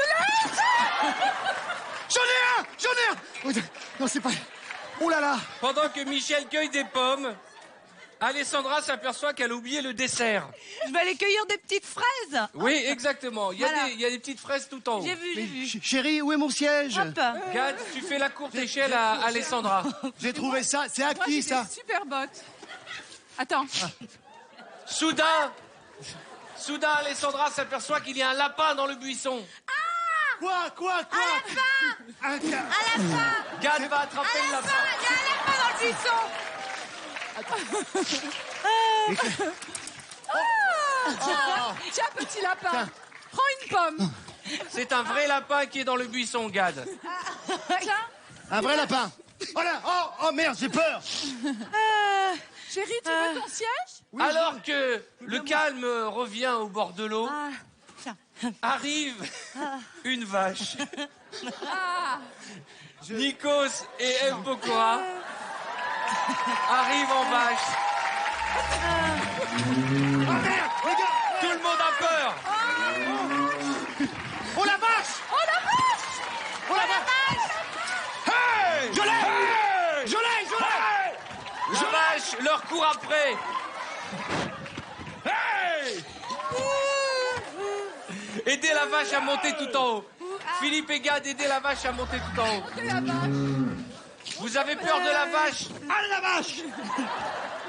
J'en ai un. Non, c'est pas. Oh là là. Pendant que Michel cueille des pommes, Alessandra s'aperçoit qu'elle a oublié le dessert. Je vais aller cueillir des petites fraises. Oui, exactement. Il y a Voilà. des petites fraises tout en haut. J'ai vu. Chérie, où est mon siège? Hop. Gad, tu fais la courte échelle à Alessandra. J'ai trouvé ça. C'est à Moi, qui j'ai ça? des super bottes. Attends. Soudain, Alessandra s'aperçoit qu'il y a un lapin dans le buisson. Quoi? À la fin. Gad va attraper le lapin. Il y a un lapin dans le buisson. Tiens, petit lapin. Prends une pomme. C'est un vrai lapin qui est dans le buisson, Gad. Tiens. Un vrai lapin. Oh là. Oh merde, j'ai peur. Chérie, tu veux ton siège? Alors que le calme revient au bord de l'eau, arrive une vache. Nikos et M. Pokora arrivent en vache. Oh merde, regarde. Tout le monde a peur. Oh la vache. Hey. Je l'ai. La vache leur court après. Hey. Aidez la vache à monter tout en haut. Philippe et Gad, aidez la vache à monter tout en haut. Vous avez peur de la vache? Allez la vache.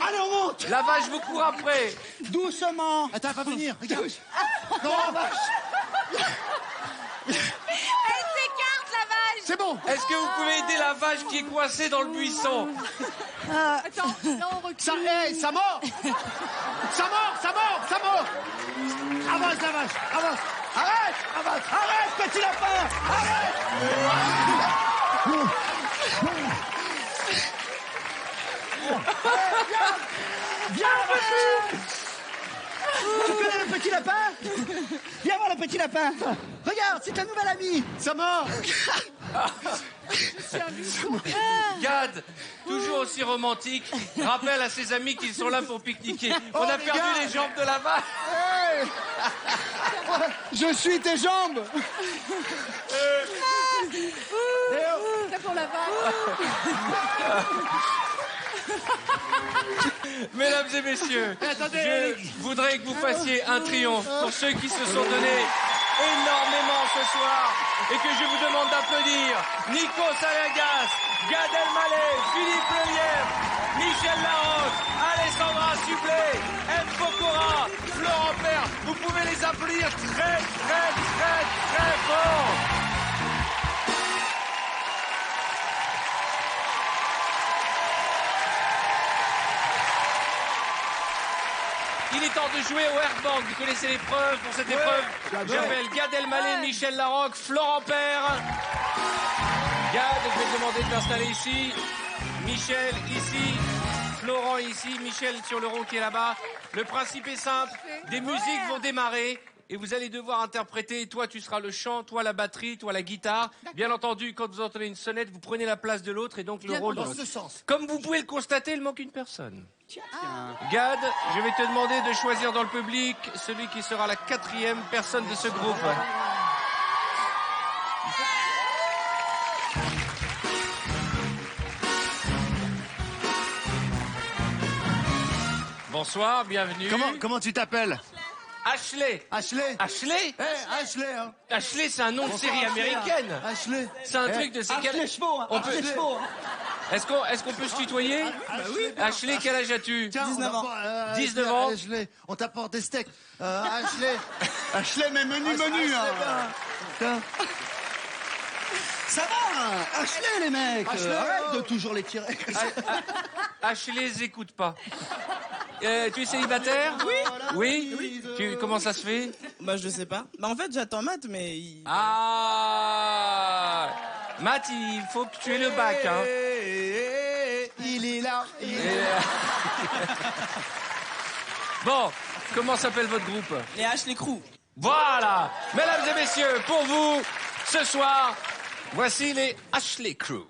Allez, on monte. La vache vous court après. Doucement. Attends, elle va venir. Regarde. Non, la vache. Elle s'écarte, la vache. C'est bon. Est-ce que vous pouvez aider la vache qui est coincée dans le buisson? Attends, là on recule. Ça mord. Avance la vache. Avance. Arrête, petit lapin. Arrête. Viens, petit. Tu connais le petit lapin? Viens voir le petit lapin. Regarde, c'est un nouvel ami. Ça mord. Gad, toujours aussi romantique, rappelle à ses amis qu'ils sont là pour pique-niquer. On a perdu les jambes de la vache. Hey. Je suis tes jambes. C'est pour la vache. Mesdames et messieurs, je voudrais que vous fassiez un triomphe pour ceux qui se sont donnés énormément ce soir et que je vous demande d'applaudir Nikos Aliagas, Gad Elmaleh, Philippe Lelièvre, Michel Larocque, Alessandra Sublet, M. Pokora, Florent Père. Vous pouvez les applaudir très fort. Il est temps de jouer au Airbank. Vous connaissez l'épreuve. Pour cette épreuve, j'appelle Gad Elmaleh, Michel Larocque, Florent Père. Gad, je vais te demander de t'installer ici. Michel, ici. Florent, ici. Michel, sur le rond qui est là-bas. Le principe est simple. Des musiques vont démarrer. Et vous allez devoir interpréter. Toi, tu seras le chant, toi la batterie, toi la guitare. Bien entendu, quand vous entendez une sonnette, vous prenez la place de l'autre et donc le rôle de l'autre. Comme vous pouvez le constater, il manque une personne. Gad, je vais te demander de choisir dans le public celui qui sera la 4e personne de ce groupe. Bonsoir, bienvenue. Comment tu t'appelles? Ashley. Ashley? Ashley? Ashley, hein. Ashley, c'est un nom de série américaine. Ashley. C'est un truc de... Ashley Chevaux, hein. Ashley Chevaux. Est-ce qu'on peut se tutoyer? Oui. Ashley, quel âge as-tu? 19 ans. 19 ans. Ashley, on t'apporte des steaks. Ashley. Ashley, mais menu, hein. Tiens. Ça va, Ashley, les mecs. Arrête de toujours les tirer. Ashley, les écoute pas. Tu es célibataire? Oui. Comment ça se fait? Bah, je sais pas. Bah, en fait, j'attends Matt, mais... Matt, il faut que tu aies le bac, hein. Il est là. Bon, comment s'appelle votre groupe? Les Ashley Crew. Voilà. Mesdames et messieurs, pour vous, ce soir, voici les Ashley Crew.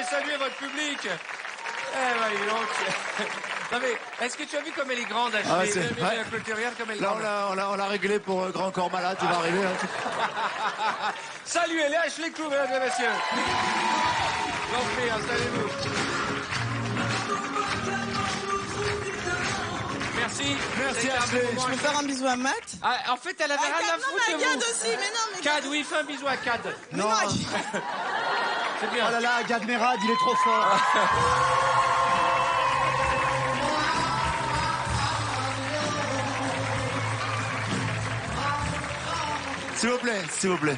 Saluez votre public. Dis donc. Non mais, est-ce que tu as vu comme elle est grande, Ashley? Regarde comme elle est grande. Là, on l'a réglé pour Grand Corps Malade, tu vas arriver. Hein. Saluez les Ashley Crew, mesdames et messieurs. J'en prie, installez-vous. Merci. Merci, C'était un Ashley. bon moment. Je peux faire un bisou à Matt? Ah, en fait, elle avait rien à non, foutre mais de Gad vous. aussi, mais non, mais Cad, oui, fais un bisou à Cad. Non. C'est bien. Oh là là, Gad Merad, il est trop fort. S'il vous plaît, s'il vous plaît.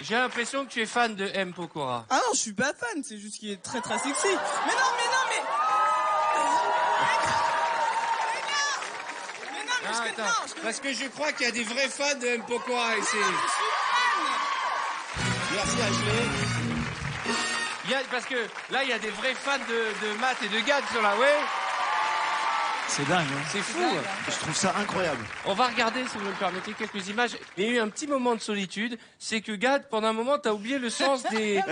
J'ai l'impression que tu es fan de M. Pokora. Ah non, je suis pas fan, c'est juste qu'il est très très sexy. Mais non, mais non, mais... Ah, attends, parce que je crois qu'il y a des vrais fans de M. Pokora ici. Merci Ashley. Parce que là, il y a des vrais fans de Matt et de Gad sur la ouais. C'est dingue, hein. C'est fou. Je trouve ça incroyable. On va regarder, si vous me le permettez, quelques images. Il y a eu un petit moment de solitude. C'est que Gad, pendant un moment, t'as oublié le sens des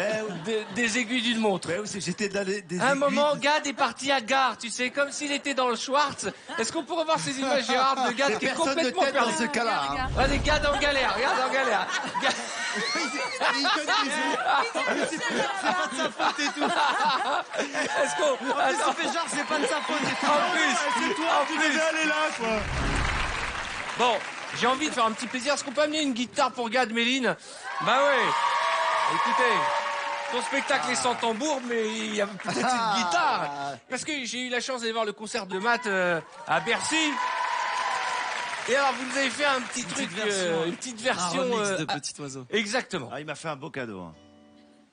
aiguilles d'une montre. Ouais, aussi, j'étais dans des Un aiguilles. moment, Gad est parti à Gare, tu sais, comme s'il était dans le Schwartz. Est-ce qu'on pourrait voir ces images, Gérard, de Gad qui est Personne de complètement tête dans perdu ce cas-là. Hein. Regardez, Gad en galère, regarde en galère. C'est pas de sa faute et tout. Est-ce qu'on... En plus, il fait genre, c'est pas de sa faute et tout. En plus, c'est toi, tu devais aller là, quoi. Bon, j'ai envie de faire un petit plaisir. Est-ce qu'on peut amener une guitare pour Gad, Méline? Bah ouais. Écoutez, ton spectacle est sans tambour, mais il y a peut-être une guitare. Parce que j'ai eu la chance d'aller voir le concert de Matt à Bercy. Et alors, vous nous avez fait un petit truc, une petite version... Un remix de Petit Oiseau. Exactement. Ah, il m'a fait un beau cadeau. Hein.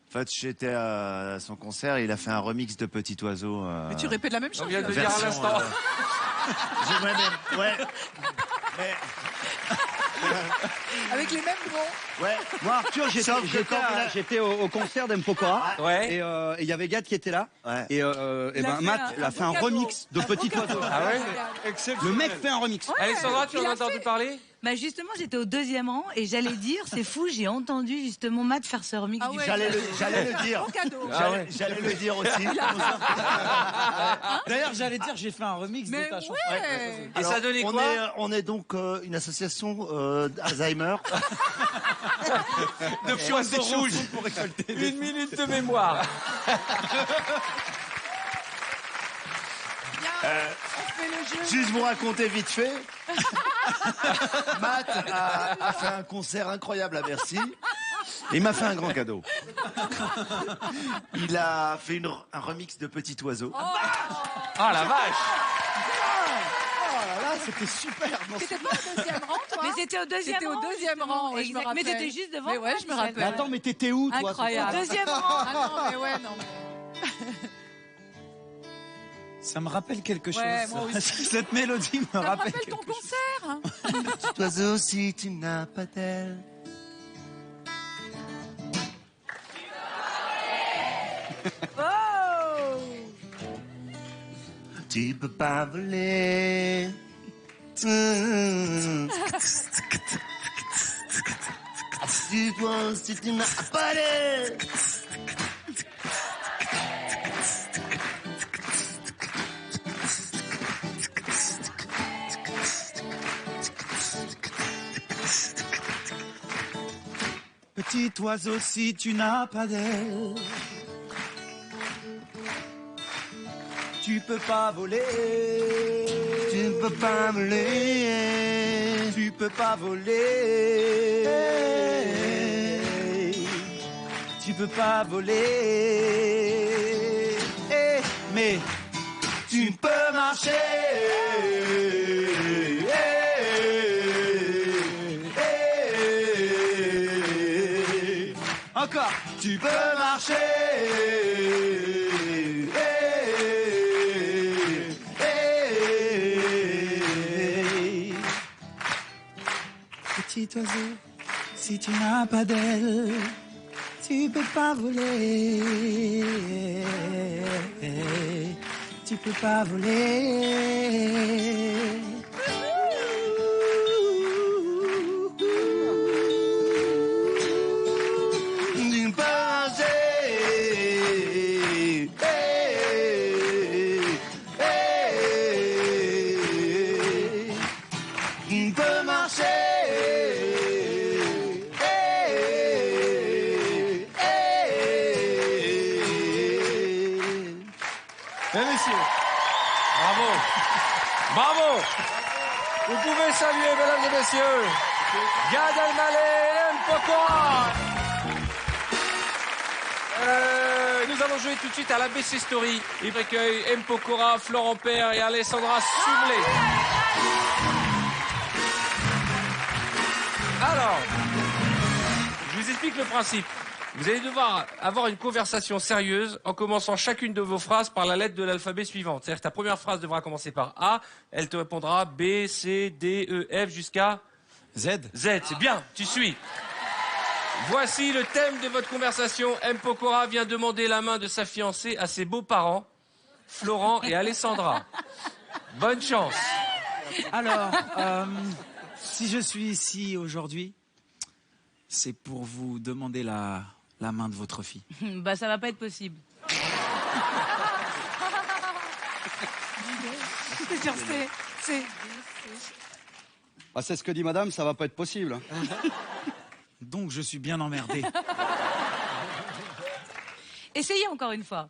En fait, j'étais à son concert, il a fait un remix de Petit Oiseau. Mais tu répètes la même On chose. vient de le là. dire à l'instant. J'aimerais même. Ouais. Mais, Avec les mêmes mots. ouais. Moi, Arthur, j'étais au concert d'M. Pokora. Ouais. Et il y avait Gad qui était là. Ouais. Et ben, Matt, il a fait un cadeau. remix de Petit Oiseau. Ah ouais? Le mec fait un remix. Alexandra, tu en as entendu parler? Bah justement, j'étais au 2e rang et j'allais dire, c'est fou, j'ai entendu justement Matt faire ce remix. Ah du ouais. J'allais le dire. Bon cadeau. J'allais le dire aussi. D'ailleurs, j'allais dire, j'ai fait un remix Mais de ta chanson. ouais. Et ça donnait quoi? On est donc une association Alzheimer. De poisson rouge. Pour récolter Une minute de mémoire. On fait le jeu. Juste vous raconter vite fait. Matt a fait un concert incroyable à Bercy. Il m'a fait un grand cadeau. Il a fait un remix de Petit Oiseau. Ah la vache! Oh là là, c'était super. T'étais pas au 2e rang, toi? Mais c'était au 2e C'était rang. au 2e rang, ouais, je me Exact. rappelle. Mais t'étais juste devant. Mais ouais, moi, je me Michel. rappelle. Attends, mais t'étais où, toi? Incroyable. Au 2e rang. Ah non, mais ouais, non. Ça me rappelle quelque chose. Ouais, moi aussi. Cette mélodie me Ça me rappelle rappelle ton quelque chose. concert. Hein. Petit oiseau, si tu n'as pas d'aile. Oh! Tu peux pas voler. Tu penses si tu n'as pas d'aile. Petit oiseau, si tu n'as pas d'aile, tu peux pas voler. Tu peux pas voler. Tu peux pas voler. Tu peux pas voler. Mais tu peux marcher. Encore. Tu peux marcher. Petit oiseau, si tu n'as pas d'aile, tu peux pas voler. Tu peux pas voler. Tu peux marcher. Tu peux marcher. messieurs. Bravo. Bravo. Vous pouvez saluer, mesdames et messieurs, Gad Elmaleh et M. Pokora. Nous allons jouer tout de suite à l'ABC Story. Il recueille M. Pokora, Florent Père et Alessandra Sublet. Alors, je vous explique le principe. Vous allez devoir avoir une conversation sérieuse en commençant chacune de vos phrases par la lettre de l'alphabet suivante. C'est-à-dire que ta première phrase devra commencer par A, elle te répondra B, C, D, E, F jusqu'à Z. Z, c'est bien, tu suis. Voici le thème de votre conversation. M. Pokora vient demander la main de sa fiancée à ses beaux-parents, Florent et Alessandra. Bonne chance. Alors, si je suis ici aujourd'hui, c'est pour vous demander la main de votre fille. Bah, ça va pas être possible. C'est sûr, c'est... Ah, c'est ce que dit madame, ça va pas être possible. Donc, je suis bien emmerdé. Essayez encore une fois.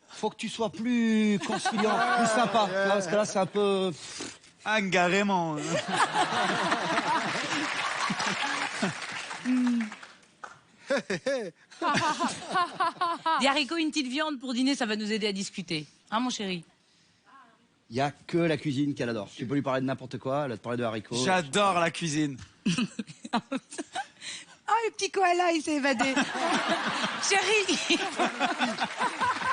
Faut que tu sois plus conciliant, plus sympa. Tu vois, parce que là, c'est un peu... Ah, carrément. Des haricots, une petite viande pour dîner, ça va nous aider à discuter. Hein, mon chéri? Il y a que la cuisine qu'elle adore. Tu peux lui parler de n'importe quoi, elle va te parler de haricots. J'adore la cuisine. Oh, le petit koala, il s'est évadé. Chéri.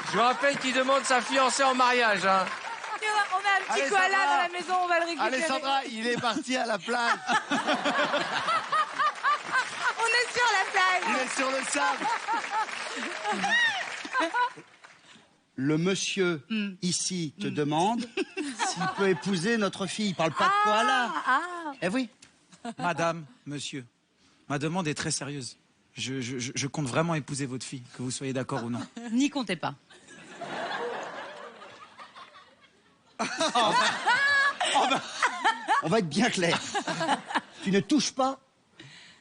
Je vous rappelle qu'il demande sa fiancée en mariage. Hein. On a un petit koala dans la maison, on va le récupérer. Alessandra, il est parti à la plage. On est sur la plage. Il est sur le sable. Le monsieur ici te demande s'il peut épouser notre fille. Il parle pas de koala. Eh oui. Madame, monsieur, ma demande est très sérieuse. Je compte vraiment épouser votre fille, que vous soyez d'accord ou non. N'y comptez pas. On va être bien clair. Tu ne touches pas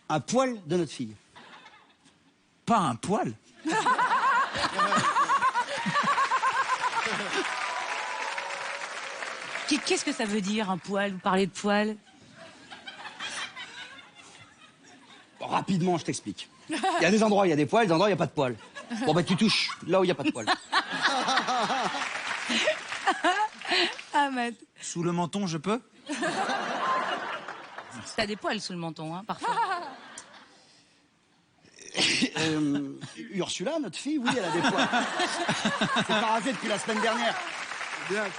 un poil de notre fille. Pas un poil? Qu'est-ce que ça veut dire, un poil? Vous parlez de poil? Bon, rapidement, je t'explique. Il y a des endroits où il y a des poils, des endroits où il n'y a pas de poils. Bon, bah, tu touches là où il n'y a pas de poils. Ahmed. Sous le menton, je peux? T'as des poils sous le menton, hein, parfois. Ursula, notre fille, oui, elle a des poils. C'est parasé depuis la semaine dernière.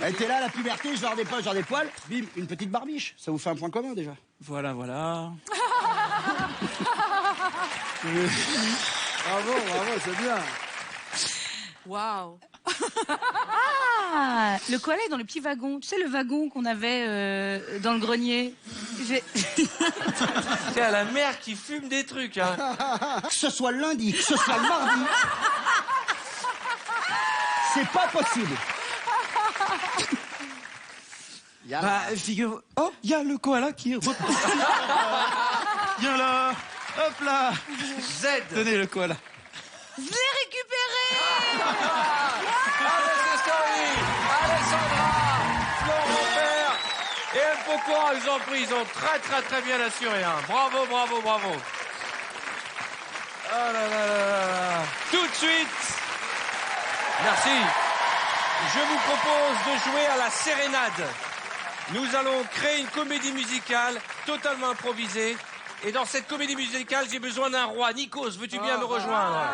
Elle était là, la puberté, genre des poils, genre des poils. Bim, une petite barbiche. Ça vous fait un point commun, déjà. Voilà, voilà. Bravo, c'est bien. Waouh. Ah, le koala est dans le petit wagon. Tu sais, le wagon qu'on avait dans le grenier. Tiens, la mère qui fume des trucs. Hein. Que ce soit le lundi, que ce soit le mardi. C'est pas possible. Bah, figure... Oh, il y a le koala qui repose. Viens là. Hop là. Z. Tenez le koala. Je l'ai récupéré. ABC Story, Alessandra, Florent Père et M. Pokora, je vous en prie, ils ont très bien assuré. Hein. Bravo. Oh là là là là. Tout de suite, merci. Je vous propose de jouer à la sérénade. Nous allons créer une comédie musicale totalement improvisée. Et dans cette comédie musicale, j'ai besoin d'un roi. Nikos, veux-tu bien me rejoindre?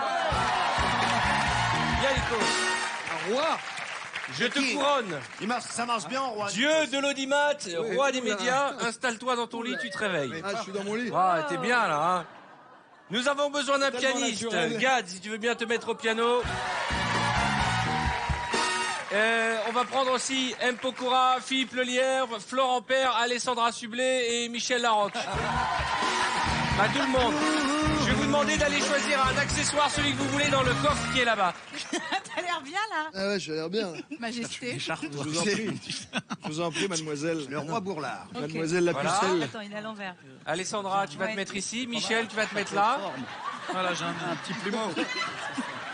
Viens, Nikos. Un roi? Je te couronne. Ça marche bien, roi. Dieu de l'audimat, roi des médias, installe-toi dans ton lit, tu te réveilles. Ah, je suis dans mon lit. Ah, t'es bien là, hein. Nous avons besoin d'un pianiste. Gad, si tu veux bien te mettre au piano. On va prendre aussi M. Pokora, Philippe Lelièvre, Florent Père, Alessandra Sublet et Michel Larocque. À tout le monde. Je vais vous demander d'aller choisir un accessoire, celui que vous voulez, dans le coffre qui est là-bas. T'as l'air bien, là. Ah ouais, j'ai l'air bien. Majesté. Je vous en prie, mademoiselle. Le roi Bourlard. Okay. Mademoiselle la Voilà. pucelle. Attends, il est à l'envers. Alessandra, tu vas te mettre ici. Michel, tu vas te mettre là. Voilà, j'ai un petit plumeau.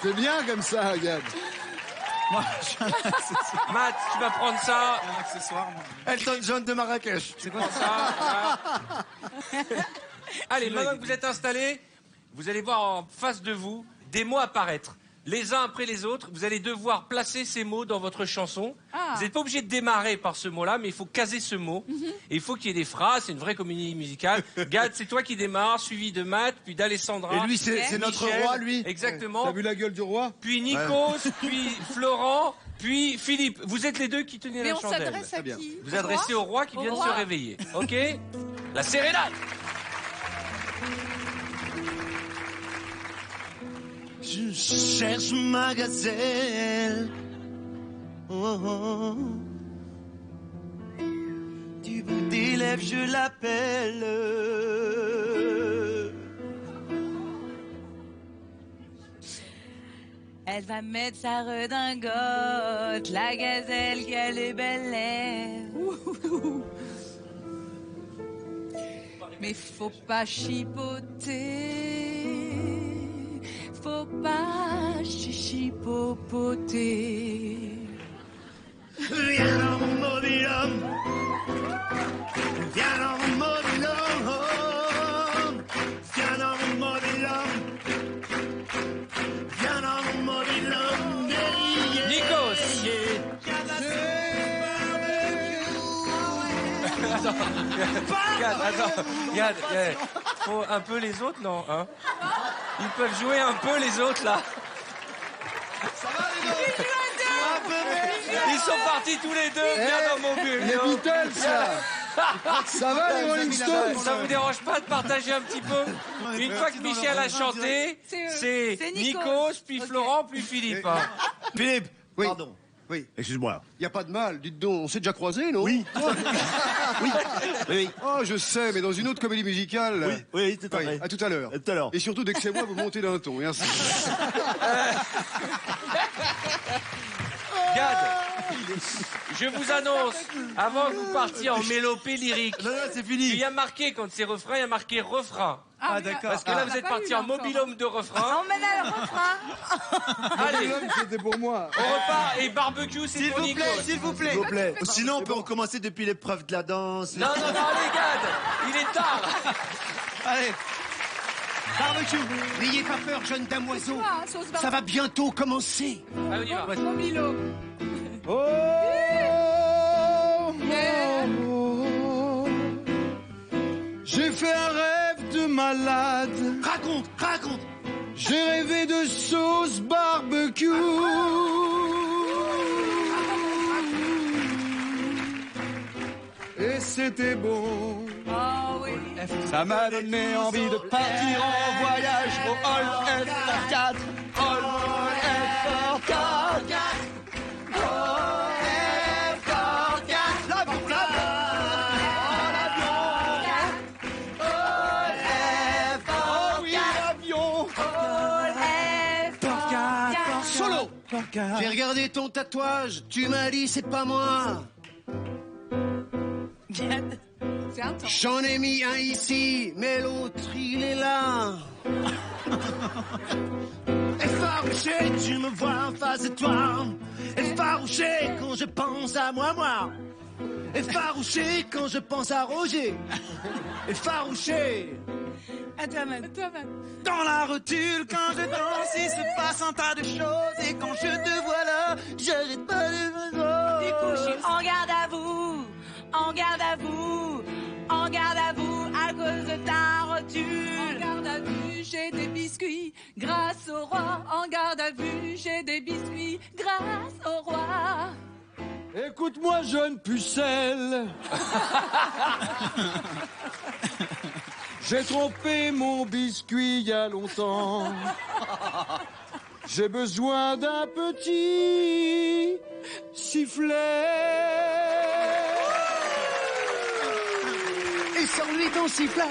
C'est bien comme ça, regarde. Moi, je suis un accessoire. Matt, tu vas prendre ça. Un accessoire, moi. Elton John de Marrakech. C'est quoi ça? Ça. Allez, maintenant que vous êtes installés, vous allez voir en face de vous des mots apparaître. Les uns après les autres, vous allez devoir placer ces mots dans votre chanson. Ah. Vous n'êtes pas obligé de démarrer par ce mot-là, mais il faut caser ce mot. Et il faut qu'il y ait des phrases, c'est une vraie comédie musicale. Gad, c'est toi qui démarre, suivi de Matt, puis d'Alessandra. Et lui, c'est notre roi, lui. Exactement. T'as vu la gueule du roi? Puis Nikos, puis Florent, puis Philippe. Vous êtes les deux qui tenez Mais la on chandelle. s'adresse à qui? Vous adressez au roi qui Au vient de roi. se réveiller. OK? La sérénade. Je cherche ma gazelle. Oh, oh. Du bout des lèvres, je l'appelle. Elle va mettre sa redingote, la gazelle qui a les belles lèvres. Mais faut pas chipoter, faut pas chipoter. Viens dans mon mobil-homme. Viens dans mon mobil-homme. Viens dans mon mobil-homme. Viens dans mon mobil-homme. Nikos. Regarde, faut un peu les autres, non hein? Ils peuvent jouer un peu les autres, là. Ils sont partis tous les deux, bien dans mon but. Les Beatles, là. Ça va, les Rolling Stones? Ça vous dérange pas de partager un petit peu? Une fois que Michel a chanté, c'est Nikos, puis Florent, puis Philippe. hein. Philippe, oui. Pardon. Oui. Excuse-moi. Y a pas de mal, dites donc, on s'est déjà croisés, non? Oui. Oui. Oh, je sais, mais dans une autre comédie musicale. Oui, tout à fait. À tout à l'heure. À tout à l'heure. Et surtout, dès que c'est moi, vous montez d'un ton, et ainsi. Gad, je vous annonce, avant que vous partiez en mélopée lyrique, Non, c'est fini. il y a marqué, quand c'est refrain, il y a marqué refrain. Ah, d'accord. Parce que là, vous êtes partis en mobil-homme de refrain. On mène à le refrain. Allez, C'était pour moi. on repart, et barbecue, c'est pour Nikos. S'il vous plaît. Sinon, on peut recommencer depuis l'épreuve de la danse. Non, allez, Gad, il est tard. Allez. Barbecue, n'ayez pas peur, jeune damoiseau. Ah, sauce barbecue. Ça va bientôt commencer. Allez, on y va. Mobilo. Oh, j'ai fait un rêve de malade. Raconte. J'ai rêvé de sauce barbecue. Et c'était bon. Oh oui. Ça m'a donné envie de partir en voyage au Hall F4. Hall F4. Solo. J'ai regardé ton tatouage, tu m'as dit c'est pas moi. C'est un temps. J'en ai mis un ici, mais l'autre il est là. Effarouché, tu me vois en face de toi. Effarouché quand je pense à moi. Effarouché quand je pense à Roger. Effarouché. À toi, Matt. Dans la rotule, quand je danse, il se passe un tas de choses. Et quand je te vois là, j'arrête pas de me voir. Du coup, je suis en garde à vous, en garde à vous, en garde à vous, à cause de ta rotule. En garde à vue, j'ai des biscuits grâce au roi. En garde à vue, j'ai des biscuits grâce au roi. Écoute-moi, jeune pucelle. J'ai trompé mon biscuit il y a longtemps. J'ai besoin d'un petit sifflet. Et sans lui ton sifflet.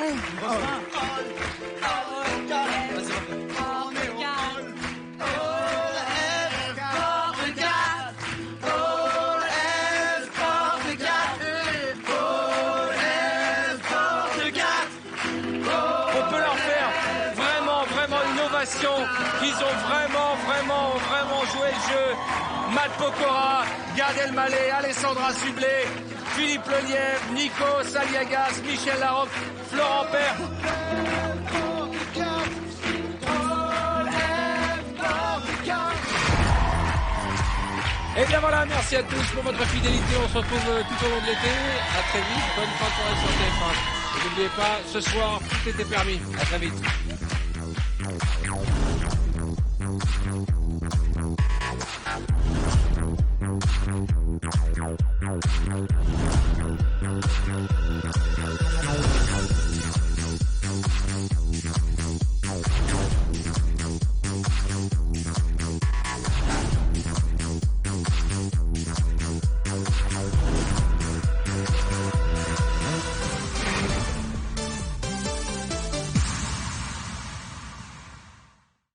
Ils ont vraiment joué le jeu, Matt Pokora, Gad Elmaleh, Alessandra Sublet, Philippe Lelièvre, Nico Saliagas, Michel Larocque, Florent Père. Et bien voilà, merci à tous pour votre fidélité. On se retrouve tout au long de l'été. À très vite. Bonne fin de soirée sur TF1. Et n'oubliez pas, ce soir, tout était permis. À très vite.